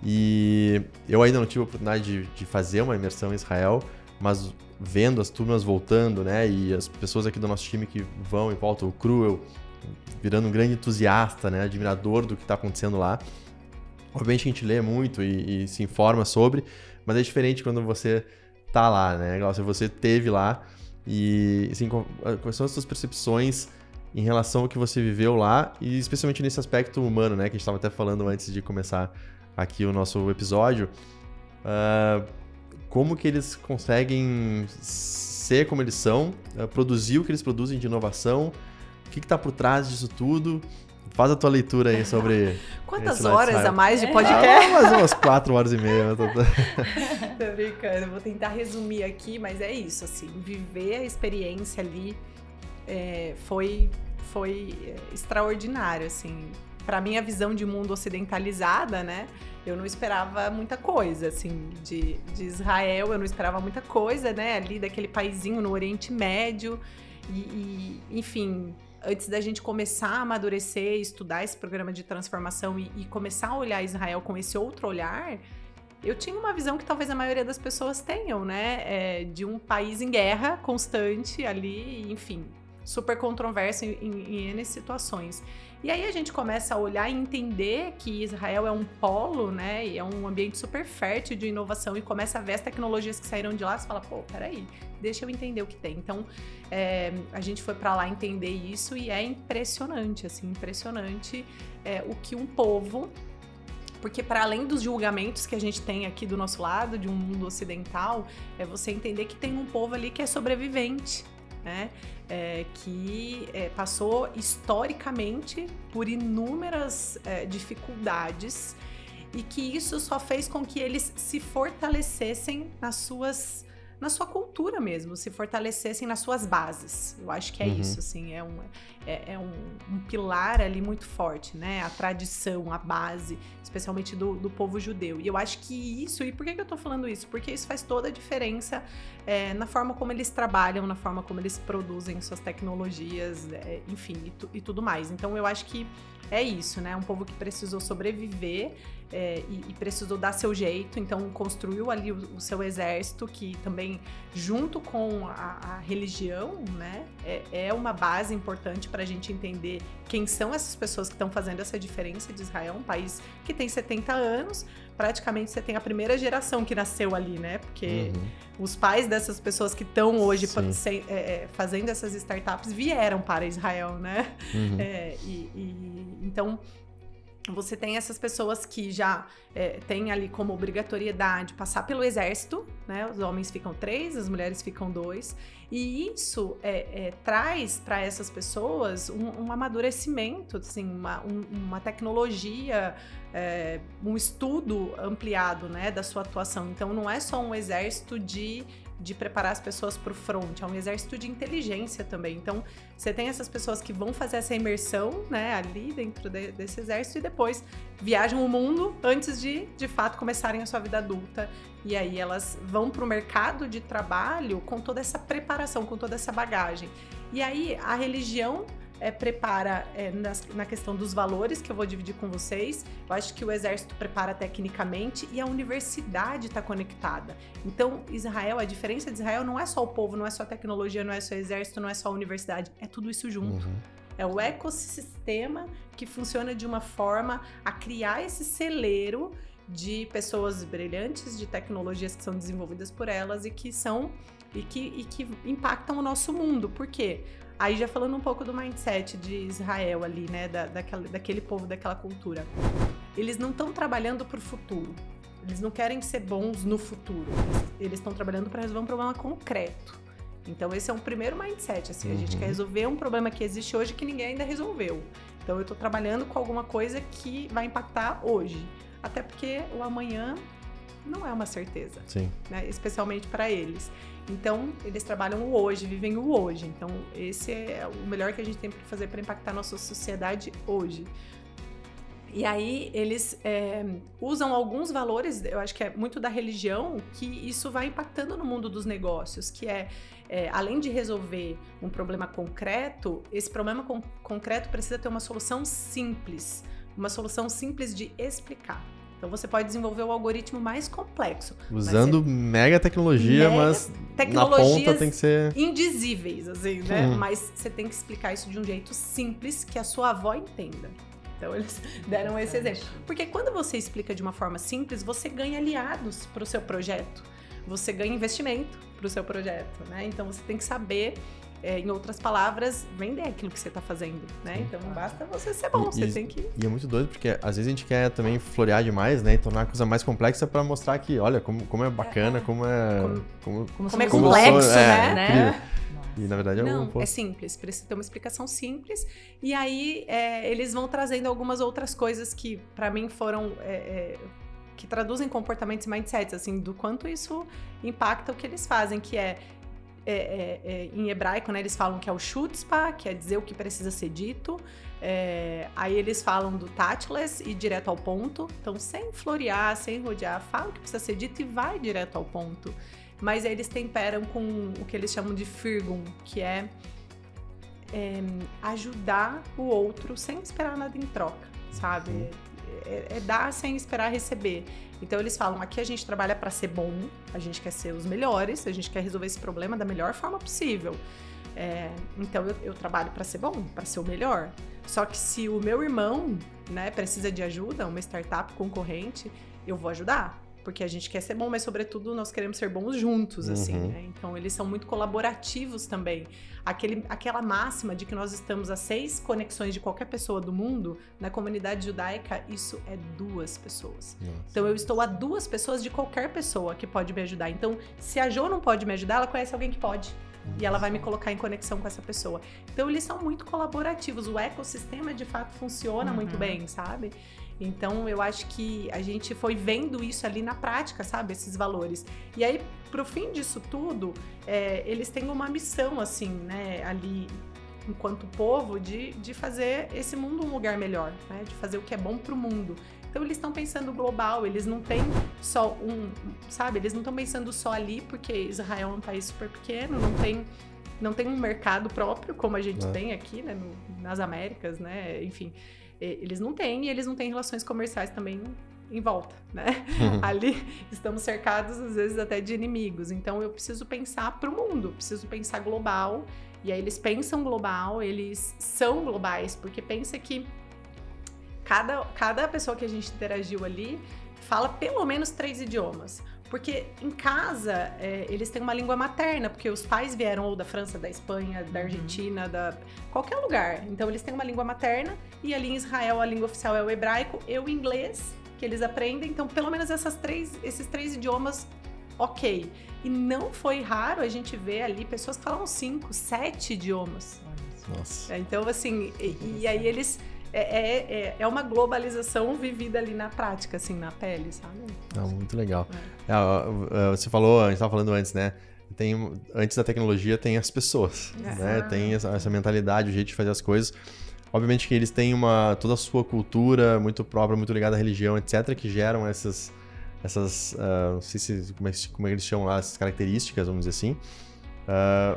E eu ainda não tive a oportunidade de fazer uma imersão em Israel, mas vendo as turmas voltando, né, e as pessoas aqui do nosso time que vão e voltam, o Cruel virando um grande entusiasta, né, admirador do que está acontecendo lá. Obviamente a gente lê muito e se informa sobre, mas é diferente quando você tá lá, né? Se você esteve lá e, assim, quais são as suas percepções em relação ao que você viveu lá, e especialmente nesse aspecto humano, né, que a gente estava até falando antes de começar aqui o nosso episódio. Como que eles conseguem ser como eles são, produzir o que eles produzem de inovação, o que está por trás disso tudo? Faz a tua leitura aí sobre... Quantas horas a mais de podcast? Mais umas 4 horas e meia. Tô brincando, eu vou tentar resumir aqui, mas é isso, assim, viver a experiência ali foi extraordinário, assim. Para mim, a visão de mundo ocidentalizada, né? Eu não esperava muita coisa, assim, de Israel, eu não esperava muita coisa, né? Ali daquele paizinho no Oriente Médio enfim... Antes da gente começar a amadurecer, estudar esse programa de transformação e começar a olhar Israel com esse outro olhar, eu tinha uma visão que talvez a maioria das pessoas tenham, né? De um país em guerra constante ali, enfim, super controverso em N situações. E aí a gente começa a olhar e entender que Israel é um polo, né? E é um ambiente super fértil de inovação, e começa a ver as tecnologias que saíram de lá, e você fala, pô, peraí, deixa eu entender o que tem. Então, a gente foi para lá entender isso, e é impressionante, assim, o que um povo... Porque para além dos julgamentos que a gente tem aqui do nosso lado, de um mundo ocidental, é você entender que tem um povo ali que é sobrevivente, né? Que passou historicamente por inúmeras dificuldades, e que isso só fez com que eles se fortalecessem na sua cultura mesmo, se fortalecessem nas suas bases. Eu acho que é isso, assim, é um pilar ali muito forte, né? A tradição, a base, especialmente do povo judeu. E eu acho que isso, e por que eu tô falando isso? Porque isso faz toda a diferença na forma como eles trabalham, na forma como eles produzem suas tecnologias, enfim, e tudo mais. Então eu acho que é isso, né? Um povo que precisou sobreviver e precisou dar seu jeito, então construiu ali o seu exército, que também, junto com a religião, né, é uma base importante para a gente entender quem são essas pessoas que estão fazendo essa diferença de Israel, um país que tem 70 anos, praticamente você tem a primeira geração que nasceu ali, né, porque os pais dessas pessoas que estão hoje fazendo essas startups vieram para Israel, né, então... Você tem essas pessoas que já têm ali como obrigatoriedade passar pelo exército, né? Os homens ficam 3, as mulheres ficam 2. E isso traz para essas pessoas um amadurecimento, assim, uma tecnologia, um estudo ampliado, né, da sua atuação. Então, não é só um exército de preparar as pessoas para o front, é um exército de inteligência também. Então, você tem essas pessoas que vão fazer essa imersão, né, ali dentro desse exército, e depois viajam o mundo antes de fato, começarem a sua vida adulta. E aí elas vão para o mercado de trabalho com toda essa preparação, com toda essa bagagem. E aí a religião prepara na questão dos valores, que eu vou dividir com vocês. Eu acho que o exército prepara tecnicamente, e a universidade está conectada. Então, Israel, a diferença de Israel não é só o povo, não é só a tecnologia, não é só o exército, não é só a universidade, é tudo isso junto. É o ecossistema que funciona de uma forma a criar esse celeiro de pessoas brilhantes, de tecnologias que são desenvolvidas por elas e que impactam o nosso mundo. Por quê? Aí já falando um pouco do mindset de Israel ali, né, daquele povo, daquela cultura. Eles não estão trabalhando para o futuro, Eles não querem ser bons no futuro. Eles estão trabalhando para resolver um problema concreto. Então, esse é um primeiro mindset, assim, a gente quer resolver um problema que existe hoje que ninguém ainda resolveu. Então, eu estou trabalhando com alguma coisa que vai impactar hoje. Até porque o amanhã não é uma certeza, Sim. né? Especialmente para eles. Então, eles trabalham o hoje, vivem o hoje. Então, esse é o melhor que a gente tem para fazer para impactar a nossa sociedade hoje. E aí, eles usam alguns valores, eu acho que é muito da religião, que isso vai impactando no mundo dos negócios, que além de resolver um problema concreto, esse problema concreto precisa ter uma solução simples de explicar. Então, você pode desenvolver o algoritmo mais complexo. Usando mega tecnologia, mas na ponta tem que ser... indizíveis, assim, né? Mas você tem que explicar isso de um jeito simples que a sua avó entenda. Então, eles deram esse exemplo. Porque quando você explica de uma forma simples, você ganha aliados para o seu projeto. Você ganha investimento para o seu projeto, né? Então, você tem que saber, em outras palavras, vender aquilo que você está fazendo, né? Então, não basta você ser bom, você tem que... E é muito doido, porque às vezes a gente quer também florear demais, né? E tornar a coisa mais complexa para mostrar que, olha, como é bacana, como é complexo, né? E na verdade é simples, precisa ter uma explicação simples. E aí eles vão trazendo algumas outras coisas que para mim foram que traduzem comportamentos e mindsets, assim, do quanto isso impacta o que eles fazem, que em hebraico, né, eles falam que é o chutzpah, que é dizer o que precisa ser dito. Aí eles falam do tactless e direto ao ponto. Então, sem florear, sem rodear, fala o que precisa ser dito e vai direto ao ponto. Mas aí eles temperam com o que eles chamam de firgun, que é ajudar o outro sem esperar nada em troca, sabe? É dar sem esperar receber. Então eles falam, aqui a gente trabalha para ser bom, a gente quer ser os melhores, a gente quer resolver esse problema da melhor forma possível. Então eu trabalho para ser bom, para ser o melhor. Só que se o meu irmão, né, precisa de ajuda, uma startup concorrente, eu vou ajudar. Porque a gente quer ser bom, mas sobretudo nós queremos ser bons juntos, assim, né? Então eles são muito colaborativos também. Aquela máxima de que nós estamos a 6 conexões de qualquer pessoa do mundo, na comunidade judaica, isso é 2 pessoas. Nossa. Então eu estou a 2 pessoas de qualquer pessoa que pode me ajudar. Então, se a Jo não pode me ajudar, ela conhece alguém que pode. E ela vai me colocar em conexão com essa pessoa. Então eles são muito colaborativos. O ecossistema de fato funciona muito bem, sabe? Então, eu acho que a gente foi vendo isso ali na prática, sabe? Esses valores. E aí, pro fim disso tudo, eles têm uma missão, assim, né? Ali, enquanto povo, de fazer esse mundo um lugar melhor, né? De fazer o que é bom pro mundo. Então, eles estão pensando global, eles não têm só sabe? Eles não estão pensando só ali, porque Israel é um país super pequeno, não tem um mercado próprio, como a gente tem aqui, né? Nas Américas, né? Enfim... Eles não têm, e eles não têm relações comerciais também em volta, né? Ali estamos cercados, às vezes, até de inimigos. Então, eu preciso pensar para o mundo, preciso pensar global. E aí, eles pensam global, eles são globais, porque pensa que cada pessoa que a gente interagiu ali fala pelo menos 3 idiomas. Porque em casa, eles têm uma língua materna, porque os pais vieram ou da França, da Espanha, da Argentina, qualquer lugar. Então, eles têm uma língua materna e ali em Israel a língua oficial é o hebraico e o inglês, que eles aprendem. Então, pelo menos esses 3 idiomas, ok. E não foi raro a gente ver ali pessoas que falam 5, 7 idiomas. Nossa. Então, assim, e aí eles... É uma globalização vivida ali na prática, assim, na pele, sabe? Muito legal. Você falou, a gente estava falando antes, né? Antes da tecnologia tem as pessoas, né? Tem essa mentalidade, o jeito de fazer as coisas. Obviamente que eles têm toda a sua cultura muito própria, muito ligada à religião, etc., que geram essas não sei como é que eles chamam lá, essas características, vamos dizer assim.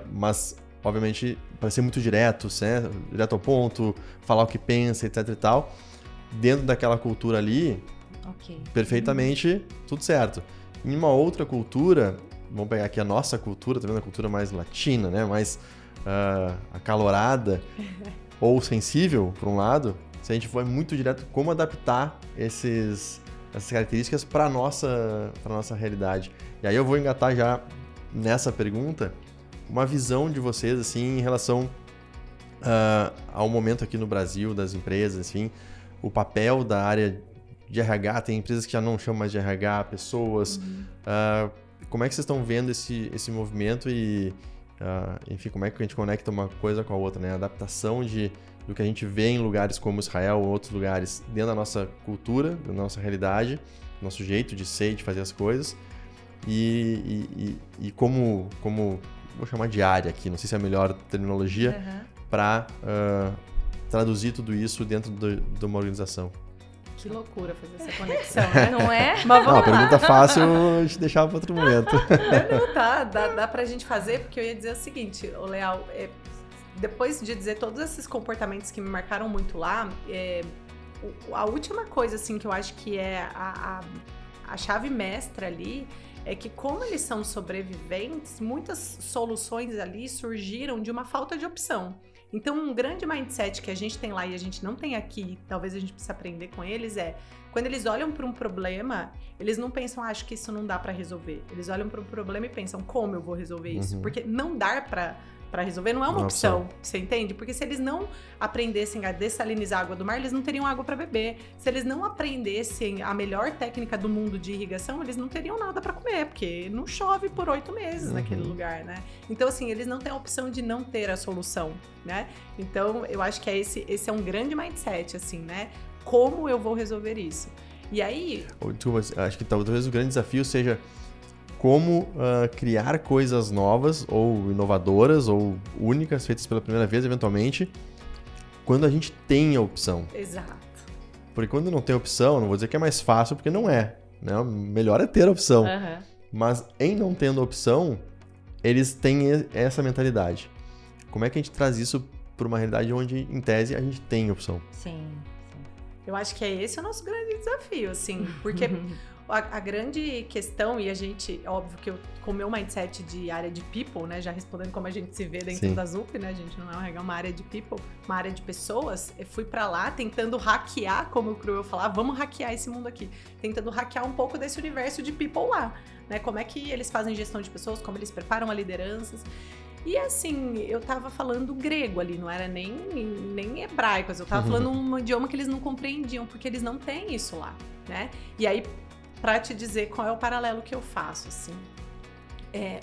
Mas... obviamente, para ser muito direto, né? Direto ao ponto, falar o que pensa, etc e tal. Dentro daquela cultura ali, perfeitamente, tudo certo. Em uma outra cultura, vamos pegar aqui a nossa cultura, tá vendo? A cultura mais latina, né? Mais acalorada ou sensível, por um lado. Se a gente for muito direto, como adaptar essas características para nossa realidade. E aí eu vou engatar já nessa pergunta, uma visão de vocês, assim, em relação ao momento aqui no Brasil, das empresas, enfim, o papel da área de RH, tem empresas que já não chamam mais de RH, pessoas. Como é que vocês estão vendo esse movimento e, enfim, como é que a gente conecta uma coisa com a outra, né? A adaptação do que a gente vê em lugares como Israel ou outros lugares dentro da nossa cultura, da nossa realidade, nosso jeito de ser e de fazer as coisas. E como vou chamar de área aqui, não sei se é a melhor terminologia, para traduzir tudo isso dentro de uma organização. Que loucura fazer essa conexão, né? Não é? Mas vamos A pergunta fácil a gente deixava para outro momento. Não, tá, dá pra gente fazer, porque eu ia dizer o seguinte, ô Leal, depois de dizer todos esses comportamentos que me marcaram muito lá, a última coisa, assim, que eu acho que é a chave mestra ali, é que como eles são sobreviventes, muitas soluções ali surgiram de uma falta de opção. Então, um grande mindset que a gente tem lá e a gente não tem aqui, talvez a gente precise aprender com eles, quando eles olham para um problema, eles não pensam, acho que isso não dá para resolver. Eles olham para um problema e pensam, como eu vou resolver isso? Porque não dar para resolver não é uma opção, você entende? Porque se eles não aprendessem a dessalinizar a água do mar, eles não teriam água para beber. Se eles não aprendessem a melhor técnica do mundo de irrigação, eles não teriam nada para comer, porque não chove por 8 meses naquele lugar, né? Então, assim, eles não têm a opção de não ter a solução, né? Então, eu acho que esse é um grande mindset, assim, né? Como eu vou resolver isso? E aí... Acho que talvez o grande desafio seja como criar coisas novas ou inovadoras ou únicas, feitas pela primeira vez, eventualmente, quando a gente tem a opção. Exato. Porque quando não tem opção, não vou dizer que é mais fácil, porque não é, né? O melhor é ter a opção. Mas em não tendo opção, eles têm essa mentalidade. Como é que a gente traz isso para uma realidade onde, em tese, a gente tem opção? Sim. Eu acho que esse é o nosso grande desafio, assim, porque... A grande questão, e a gente, óbvio que com o meu mindset de área de people, né, já respondendo como a gente se vê dentro da ZUP, né, a gente não é uma área de people, uma área de pessoas, eu fui pra lá tentando hackear, como o Cruel falava, vamos hackear esse mundo aqui, tentando hackear um pouco desse universo de people lá, né, como é que eles fazem gestão de pessoas, como eles preparam a lideranças. E assim, eu tava falando grego ali, não era nem hebraico, eu tava falando um idioma que eles não compreendiam, porque eles não têm isso lá, né, e aí para te dizer qual é o paralelo que eu faço, assim.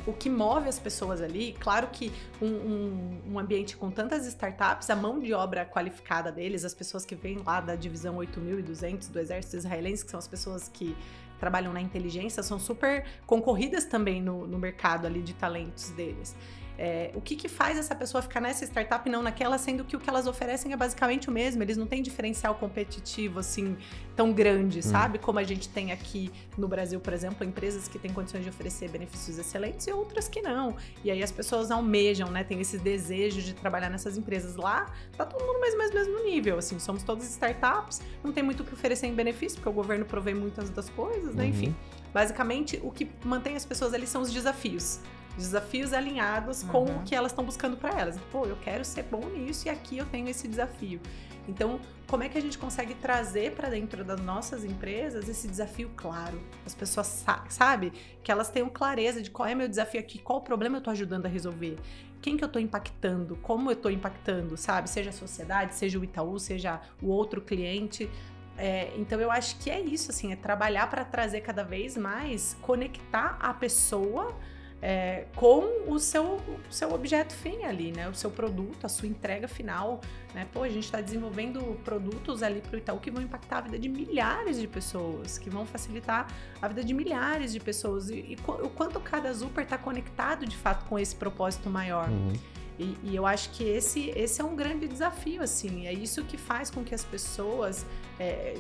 O que move as pessoas ali, claro que um ambiente com tantas startups, a mão de obra qualificada deles, as pessoas que vêm lá da divisão 8.200 do exército israelense, que são as pessoas que trabalham na inteligência, são super concorridas também no mercado ali de talentos deles. O que faz essa pessoa ficar nessa startup e não naquela, sendo que o que elas oferecem é basicamente o mesmo, eles não têm diferencial competitivo, assim, tão grande, sabe? Como a gente tem aqui no Brasil, por exemplo, empresas que têm condições de oferecer benefícios excelentes e outras que não. E aí as pessoas almejam, né? Tem esse desejo de trabalhar nessas empresas. Lá, tá todo mundo mais ou menos no mesmo nível, assim, somos todas startups, não tem muito o que oferecer em benefício, porque o governo provê muitas das coisas, né? Enfim, basicamente, o que mantém as pessoas ali são os desafios alinhados com o que elas estão buscando para elas. Pô, eu quero ser bom nisso e aqui eu tenho esse desafio. Então, como é que a gente consegue trazer para dentro das nossas empresas esse desafio claro? As pessoas sabe que elas tenham clareza de qual é meu desafio aqui, qual problema eu tô ajudando a resolver, quem que eu tô impactando, como eu tô impactando, sabe? Seja a sociedade, seja o Itaú, seja o outro cliente. Então eu acho que é isso, assim, é trabalhar para trazer cada vez mais, conectar a pessoa com o seu objeto fim ali, né? O seu produto, a sua entrega final, né? Pô, a gente está desenvolvendo produtos ali para o Itaú que vão impactar a vida de milhares de pessoas, que vão facilitar a vida de milhares de pessoas. E o quanto cada Zuper está conectado, de fato, com esse propósito maior. E eu acho que esse é um grande desafio, assim. É isso que faz com que as pessoas,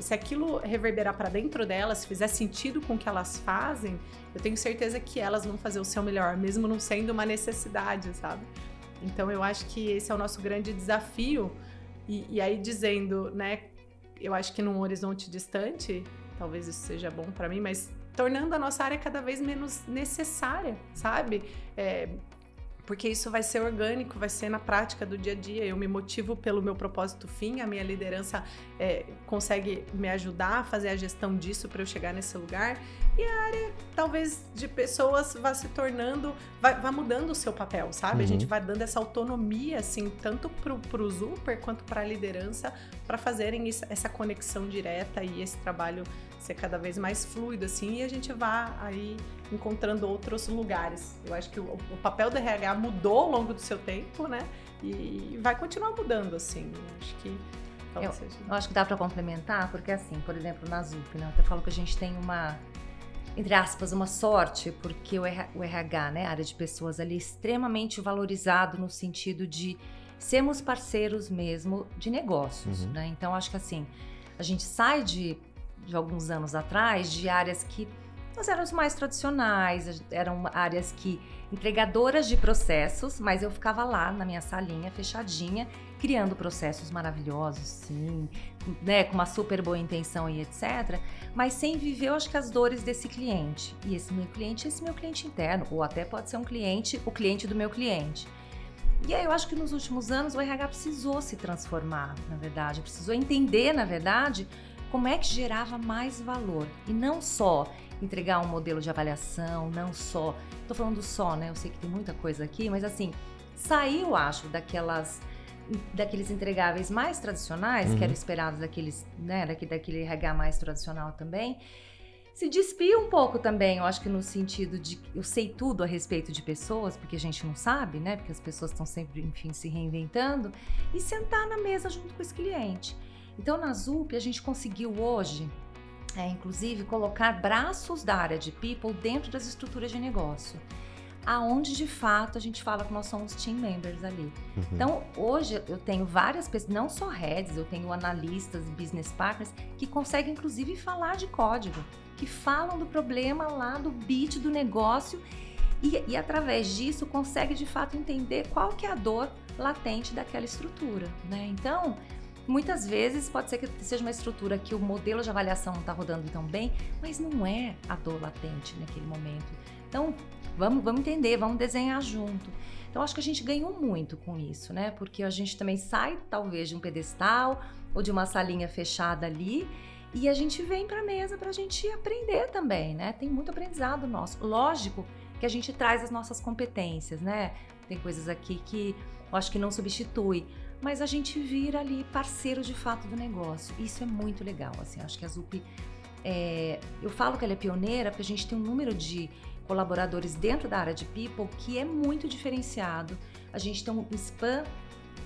se aquilo reverberar para dentro delas, se fizer sentido com o que elas fazem, eu tenho certeza que elas vão fazer o seu melhor, mesmo não sendo uma necessidade, sabe? Então, eu acho que esse é o nosso grande desafio. E aí, dizendo, né, eu acho que num horizonte distante, talvez isso seja bom para mim, mas tornando a nossa área cada vez menos necessária, sabe? Porque isso vai ser orgânico, vai ser na prática do dia a dia. Eu me motivo pelo meu propósito fim, a minha liderança consegue me ajudar a fazer a gestão disso para eu chegar nesse lugar. E a área, talvez, de pessoas vá se tornando, vai mudando o seu papel, sabe? A gente vai dando essa autonomia, assim, tanto pro Zuper quanto para a liderança, para fazerem essa conexão direta e esse trabalho ser cada vez mais fluido, assim, e a gente vai aí encontrando outros lugares. Eu acho que o papel do RH mudou ao longo do seu tempo, né? E vai continuar mudando, assim. Eu acho que eu acho que dá para complementar, porque assim, por exemplo, na ZUP, né? Eu até falo que a gente tem uma, entre aspas, uma sorte, porque o RH, né, a área de pessoas ali, é extremamente valorizado no sentido de sermos parceiros mesmo de negócios, né? Então, acho que assim, a gente sai de alguns anos atrás, de áreas que nós éramos mais tradicionais, eram áreas que entregadoras de processos, mas eu ficava lá na minha salinha, fechadinha, criando processos maravilhosos, sim, né, com uma super boa intenção e etc., mas sem viver, eu acho que as dores desse cliente. E esse meu cliente interno, ou até pode ser o cliente do meu cliente. E aí eu acho que nos últimos anos o RH precisou se transformar, na verdade, precisou entender, na verdade, como é que gerava mais valor. E não só entregar um modelo de avaliação, não só... Tô falando só, né? Eu sei que tem muita coisa aqui, mas assim, sair, eu acho, daqueles entregáveis mais tradicionais, que eram esperados daqueles, né, daquele RH mais tradicional também, se despir um pouco também, eu acho que no sentido de eu sei tudo a respeito de pessoas, porque a gente não sabe, né? Porque as pessoas estão sempre, enfim, se reinventando, e sentar na mesa junto com esse cliente. Então, na ZUP, a gente conseguiu hoje, inclusive, colocar braços da área de People dentro das estruturas de negócio, aonde, de fato, a gente fala que nós somos team members ali. Então, hoje, eu tenho várias pessoas, não só heads, eu tenho analistas e business partners que conseguem, inclusive, falar de código, que falam do problema lá, do bit do negócio e através disso, consegue, de fato, entender qual que é a dor latente daquela estrutura, né? Então... Muitas vezes pode ser que seja uma estrutura que o modelo de avaliação não está rodando tão bem, mas não é a dor latente naquele momento. Então, vamos entender, vamos desenhar junto. Então, acho que a gente ganhou muito com isso, né? Porque a gente também sai, talvez, de um pedestal ou de uma salinha fechada ali e a gente vem para a mesa para a gente aprender também, né? Tem muito aprendizado nosso. Lógico que a gente traz as nossas competências, né? Tem coisas aqui que eu acho que não substitui, mas a gente vira ali parceiro de fato do negócio. Isso é muito legal, assim, acho que a ZUP, eu falo que ela é pioneira porque a gente tem um número de colaboradores dentro da área de People que é muito diferenciado. A gente tem um span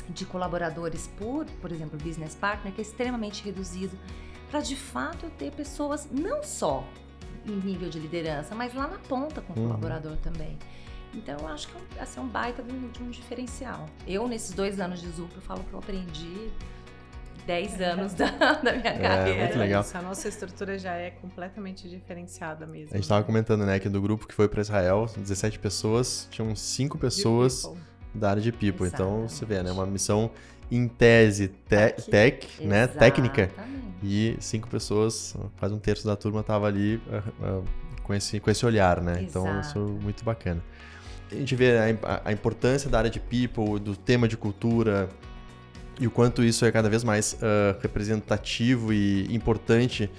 de colaboradores por exemplo, Business Partner, que é extremamente reduzido, para de fato ter pessoas não só em nível de liderança, mas lá na ponta com o colaborador também. Então, eu acho que é um baita de um diferencial. Eu, nesses 2 anos de ZUP, eu falo que eu aprendi 10 anos da minha carreira. Muito legal. A nossa estrutura já é completamente diferenciada mesmo. A gente estava comentando, né, que do grupo que foi para Israel, 17 pessoas, tinham 5 pessoas da área de People. Exatamente. Então, você vê, né, uma missão em tese tech, né, técnica. E 5 pessoas, quase 1/3 da turma estava ali com esse olhar, né? Exato. Então, isso é muito bacana. A gente vê a importância da área de People, do tema de cultura e o quanto isso é cada vez mais representativo e importante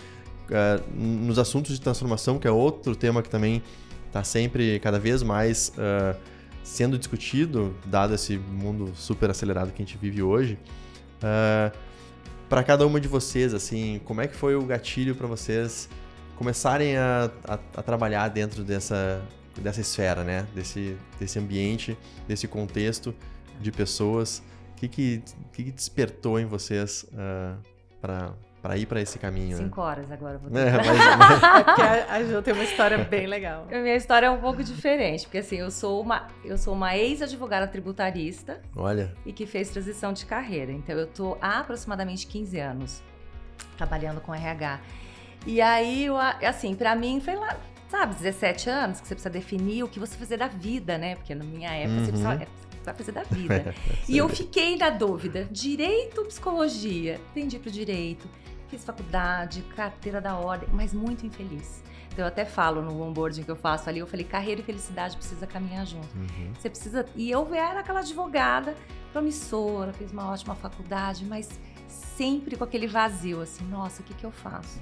nos assuntos de transformação, que é outro tema que também está sempre cada vez mais sendo discutido, dado esse mundo super acelerado que a gente vive hoje. Para cada uma de vocês, assim, como é que foi o gatilho para vocês começarem a trabalhar dentro dessa esfera, né? Desse ambiente, desse contexto de pessoas? O que despertou em vocês para ir para esse caminho? 5 horas agora eu vou ter. É porque a Ju tem uma história bem legal. A minha história é um pouco diferente, porque assim, eu sou uma ex-advogada tributarista. Olha. E que fez transição de carreira. Então, eu tô há aproximadamente 15 anos trabalhando com RH. E aí, assim, pra mim foi lá, sabe, 17 anos que você precisa definir o que você fazer da vida, né? Porque na minha época você vai fazer da vida. E eu fiquei na dúvida, direito ou psicologia? Tendi pro direito, fiz faculdade, carteira da ordem, mas muito infeliz. Então eu até falo no onboarding que eu faço ali, eu falei, carreira e felicidade precisa caminhar junto. Você precisa... E eu era aquela advogada promissora, fiz uma ótima faculdade, mas sempre com aquele vazio, assim, nossa, o que eu faço?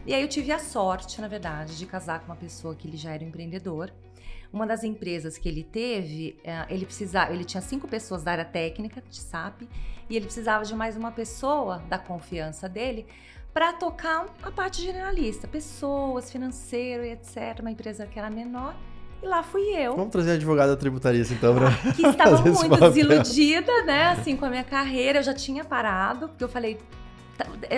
E aí eu tive a sorte, na verdade, de casar com uma pessoa que ele já era um empreendedor. Uma das empresas que ele teve, ele tinha 5 pessoas da área técnica de SAP e ele precisava de mais uma pessoa da confiança dele para tocar a parte generalista, pessoas, financeiro e etc. Uma empresa que era menor. E lá fui eu. Vamos trazer a advogada tributarista, então, pra que estava fazer esse muito papel. desiludida, né, assim, com a minha carreira. Eu já tinha parado, porque eu falei,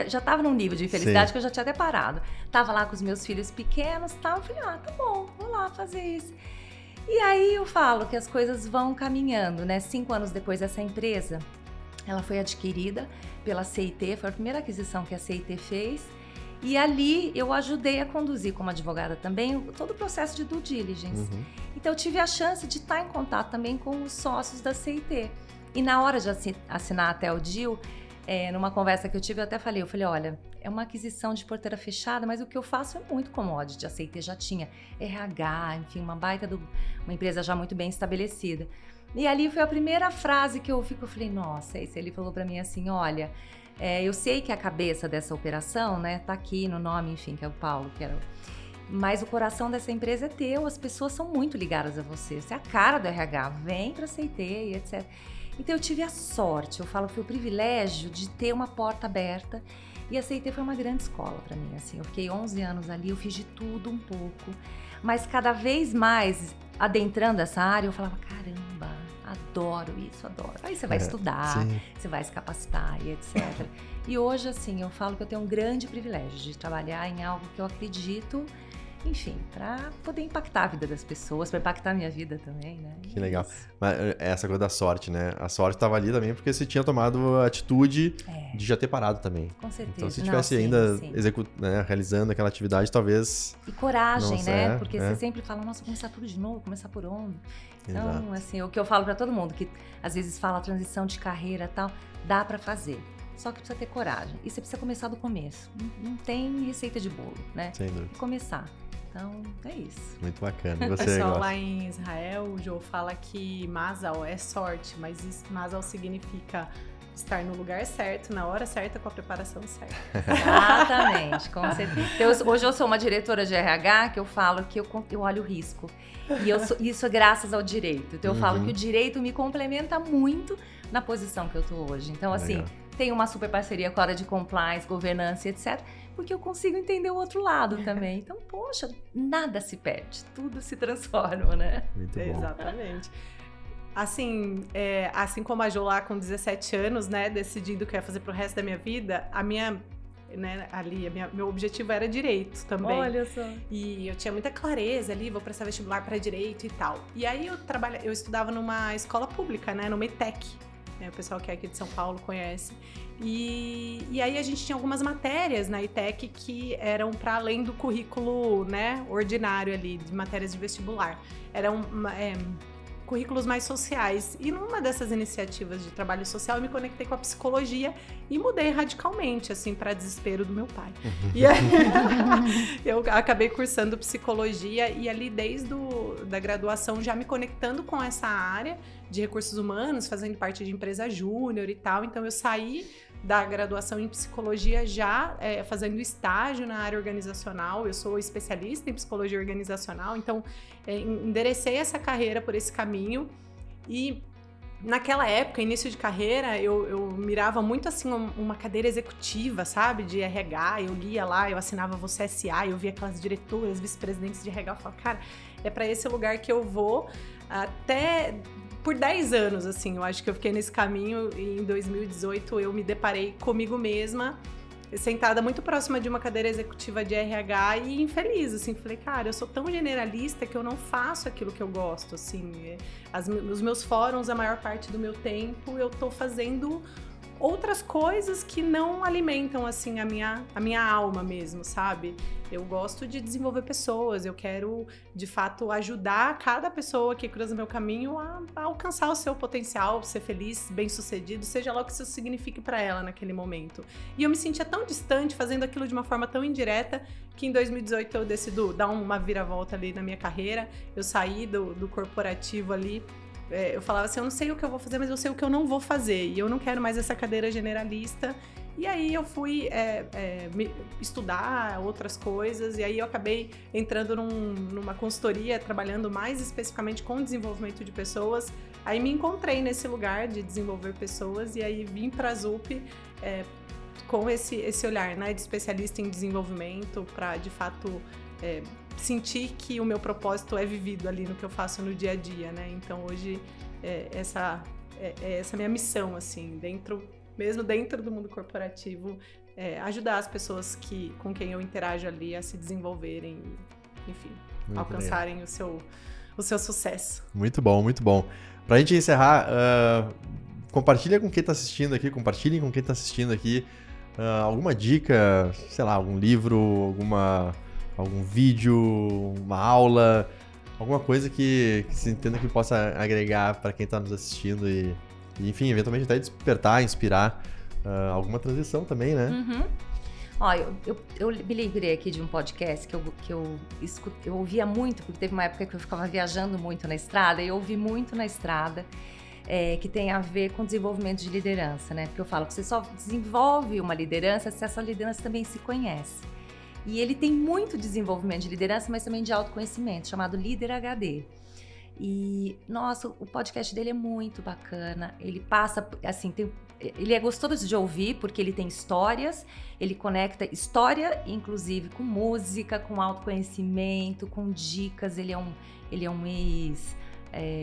já estava num nível de infelicidade que eu já tinha até parado. Tava lá com os meus filhos pequenos e tal. Eu falei, tá bom, vou lá fazer isso. E aí eu falo que as coisas vão caminhando, né? 5 anos depois dessa empresa, ela foi adquirida pela CIT, foi a primeira aquisição que a CIT fez. E ali eu ajudei a conduzir como advogada também todo o processo de due diligence. Então eu tive a chance de estar em contato também com os sócios da CIT. E na hora de assinar até o deal, numa conversa que eu tive, eu falei, olha, é uma aquisição de porteira fechada, mas o que eu faço é muito commodity. A CIT já tinha RH, enfim, uma empresa já muito bem estabelecida. E ali foi a primeira frase que eu falei, nossa, esse ele falou para mim assim, olha, eu sei que a cabeça dessa operação, né, tá aqui no nome, enfim, que é o Paulo, mas o coração dessa empresa é teu, as pessoas são muito ligadas a você é a cara do RH, vem pra CIT e etc. Então eu tive a sorte, eu falo que foi o privilégio de ter uma porta aberta e a CIT foi uma grande escola para mim, assim, eu fiquei 11 anos ali, eu fiz de tudo um pouco, mas cada vez mais adentrando essa área eu falava, caramba, adoro isso, adoro. Aí você vai estudar, você vai se capacitar e etc. E hoje, assim, eu falo que eu tenho um grande privilégio de trabalhar em algo que eu acredito, enfim, para poder impactar a vida das pessoas, para impactar a minha vida também, né? Que legal. Mas essa coisa da sorte, né? A sorte estava ali também porque você tinha tomado a atitude de já ter parado também. Com certeza. Então, se tivesse ainda realizando aquela atividade, talvez... E coragem, nossa, né? Porque você sempre fala, nossa, começar tudo de novo, começar por onde? Então, Exato. assim, o que eu falo para todo mundo, que às vezes fala transição de carreira e tal, dá para fazer. Só que precisa ter coragem. E você precisa começar do começo. Não tem receita de bolo, né? Sem dúvida. E começar. Então, é isso. Muito bacana. E você, o pessoal gosta? lá em Israel, o Joe fala que Mazal é sorte, mas Mazal significa estar no lugar certo, na hora certa, com a preparação certa. Exatamente, com certeza. Hoje eu sou uma diretora de RH que eu falo que eu olho o risco. E isso é graças ao direito. Então eu falo que o direito me complementa muito na posição que eu tô hoje. Então, assim, tenho uma super parceria com a área de compliance, governança, etc., porque eu consigo entender o outro lado também. Então, poxa, nada se perde, tudo se transforma, né? Muito bom. Exatamente. Assim, assim como a Jo lá com 17 anos, né, decidindo o que eu ia fazer pro resto da minha vida, meu objetivo era direito também. Olha só. E eu tinha muita clareza ali, vou prestar vestibular para direito e tal. E aí eu estudava numa escola pública, né, numa ETEC. O pessoal que é aqui de São Paulo conhece. E aí a gente tinha algumas matérias na ETEC que eram para além do currículo, né, ordinário ali, de matérias de vestibular. Eram currículos mais sociais. E numa dessas iniciativas de trabalho social, eu me conectei com a psicologia e mudei radicalmente, assim, para desespero do meu pai. E aí, eu acabei cursando psicologia e ali desde da graduação já me conectando com essa área de recursos humanos, fazendo parte de empresa júnior e tal. Então eu saí da graduação em psicologia já fazendo estágio na área organizacional. Eu sou especialista em psicologia organizacional, então enderecei essa carreira por esse caminho. E naquela época, início de carreira, eu mirava muito assim uma cadeira executiva, sabe? De RH, eu lia lá, eu assinava Você S.A., eu via aquelas diretoras, vice-presidentes de RH, eu falava, cara, é para esse lugar que eu vou até... Por 10 anos, assim, eu acho que eu fiquei nesse caminho e em 2018 eu me deparei comigo mesma, sentada muito próxima de uma cadeira executiva de RH e infeliz, assim, falei, cara, eu sou tão generalista que eu não faço aquilo que eu gosto, assim, os meus fóruns, a maior parte do meu tempo, eu tô fazendo outras coisas que não alimentam, assim, a minha alma mesmo, sabe? Eu gosto de desenvolver pessoas, eu quero, de fato, ajudar cada pessoa que cruza meu caminho a alcançar o seu potencial, ser feliz, bem-sucedido, seja lá o que isso signifique para ela naquele momento. E eu me sentia tão distante, fazendo aquilo de uma forma tão indireta, que em 2018 eu decido dar uma viravolta ali na minha carreira, eu saí do corporativo ali. Eu falava assim, eu não sei o que eu vou fazer, mas eu sei o que eu não vou fazer. E eu não quero mais essa cadeira generalista. E aí eu fui estudar outras coisas, e aí eu acabei entrando numa consultoria, trabalhando mais especificamente com desenvolvimento de pessoas. Aí me encontrei nesse lugar de desenvolver pessoas, e aí vim para a ZUP com esse olhar, né, de especialista em desenvolvimento, para de fato sentir que o meu propósito é vivido ali no que eu faço no dia a dia, né? Então hoje essa é essa minha missão, assim, mesmo dentro do mundo corporativo, ajudar as pessoas com quem eu interajo ali a se desenvolverem, enfim, muito alcançarem o seu sucesso. Muito bom, muito bom. Pra gente encerrar, compartilha com quem tá assistindo aqui, compartilhem com quem tá assistindo aqui alguma dica, sei lá, algum livro, algum vídeo, uma aula, alguma coisa que se entenda que possa agregar para quem está nos assistindo e, enfim, eventualmente até despertar, inspirar alguma transição também, né? Uhum. Ó, eu me lembrei aqui de um podcast que eu ouvia muito, porque teve uma época que eu ficava viajando muito na estrada, e eu ouvi muito na estrada, que tem a ver com desenvolvimento de liderança, né? Porque eu falo que você só desenvolve uma liderança se essa liderança também se conhece. E ele tem muito desenvolvimento de liderança, mas também de autoconhecimento, chamado Líder HD. E, nossa, o podcast dele é muito bacana. Ele passa, assim, ele é gostoso de ouvir, porque ele tem histórias, ele conecta história, inclusive, com música, com autoconhecimento, com dicas. Ele é um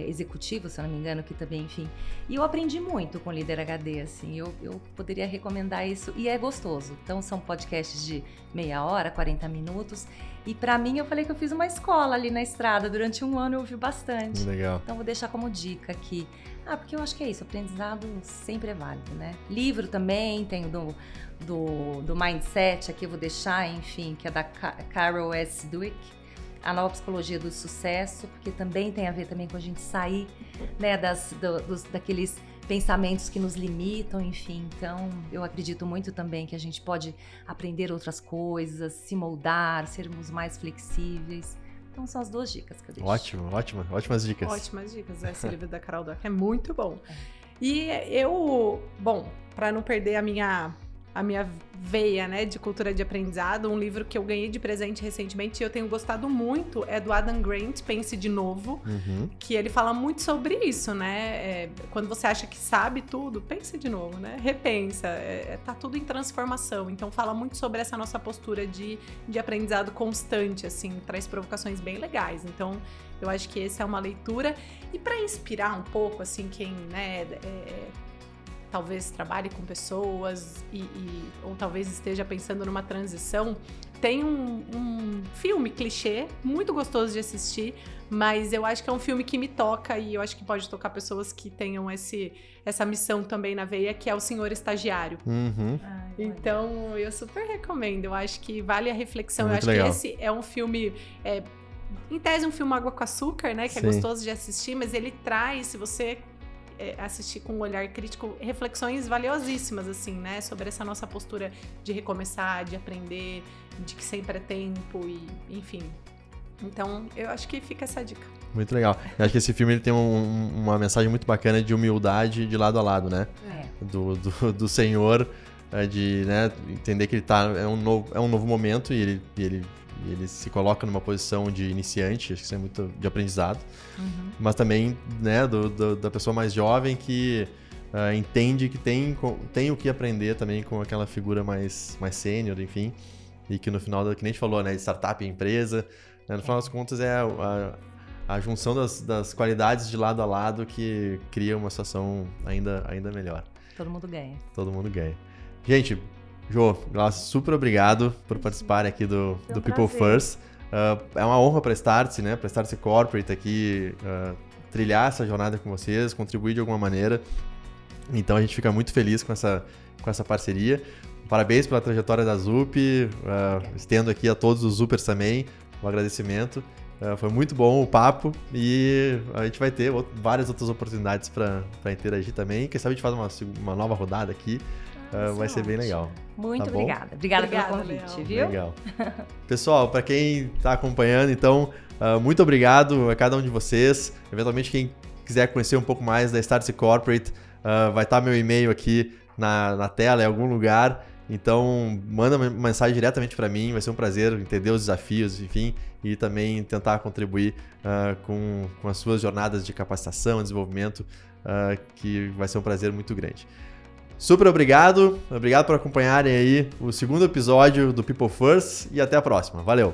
executivo, se eu não me engano, que também, enfim. E eu aprendi muito com o Líder HD, assim, eu poderia recomendar isso, e é gostoso. Então, são podcasts de meia hora, 40 minutos, e pra mim, eu falei que eu fiz uma escola ali na estrada, durante um ano eu ouvi bastante. Legal. Então, vou deixar como dica aqui. Porque eu acho que é isso, aprendizado sempre é válido, né? Livro também, tem do Mindset, aqui eu vou deixar, enfim, que é da Carol S. Dweck, A Nova Psicologia do Sucesso, porque também tem a ver também com a gente sair, né, daqueles pensamentos que nos limitam, enfim. Então, eu acredito muito também que a gente pode aprender outras coisas, se moldar, sermos mais flexíveis. Então, são as duas dicas que eu deixo. Ótimas dicas. Ótimas dicas, esse livro da Carol Dweck é muito bom. E bom, para não perder a minha veia, né, de cultura de aprendizado, um livro que eu ganhei de presente recentemente e eu tenho gostado muito é do Adam Grant, Pense de Novo, que ele fala muito sobre isso, né? Quando você acha que sabe tudo, pensa de novo, né? Repensa, tá tudo em transformação. Então fala muito sobre essa nossa postura de aprendizado constante, assim, traz provocações bem legais. Então eu acho que essa é uma leitura. E para inspirar um pouco, assim, quem, né, talvez trabalhe com pessoas ou talvez esteja pensando numa transição, tem um filme clichê, muito gostoso de assistir, mas eu acho que é um filme que me toca e eu acho que pode tocar pessoas que tenham essa missão também na veia, que é O Senhor Estagiário. Então, eu super recomendo, eu acho que vale a reflexão. Muito eu acho legal. que esse é um filme... em tese, um filme água com açúcar, né? Que Sim. é gostoso de assistir, mas ele traz, se você assistir com um olhar crítico, reflexões valiosíssimas, assim, né? Sobre essa nossa postura de recomeçar, de aprender, de que sempre é tempo e, enfim. Então, eu acho que fica essa dica. Muito legal. Eu acho que esse filme ele tem uma mensagem muito bacana de humildade de lado a lado, né? Do Senhor, de, né, entender que ele é um novo momento e ele se coloca numa posição de iniciante, acho que isso é muito de aprendizado, mas também, né, da pessoa mais jovem que entende que tem o que aprender também com aquela figura mais sênior, enfim, e que no final, que nem a gente falou, né, startup e empresa, né, no final das contas é a junção das qualidades de lado a lado que cria uma situação ainda melhor. Todo mundo ganha. Todo mundo ganha. Gente, Jô, super obrigado por participar aqui do People First. É uma honra para a Startse, né? Para a Startse Corporate aqui trilhar essa jornada com vocês, contribuir de alguma maneira. Então a gente fica muito feliz com essa parceria. Parabéns pela trajetória da ZUP. Estendo aqui a todos os Zupers também o agradecimento. Foi muito bom o papo e a gente vai ter várias outras oportunidades para interagir também. Quem sabe a gente faz uma nova rodada aqui. Vai ser bem legal. Muito tá bom? obrigada. Obrigada pelo convite, Leal. viu? Legal. Pessoal, para quem está acompanhando, então, muito obrigado a cada um de vocês. Eventualmente, quem quiser conhecer um pouco mais da Startse Corporate, vai estar meu e-mail aqui na tela, em algum lugar. Então, manda uma mensagem diretamente para mim, vai ser um prazer entender os desafios, enfim, e também tentar contribuir com as suas jornadas de capacitação, desenvolvimento, que vai ser um prazer muito grande. Super obrigado por acompanharem aí o segundo episódio do People First e até a próxima. Valeu!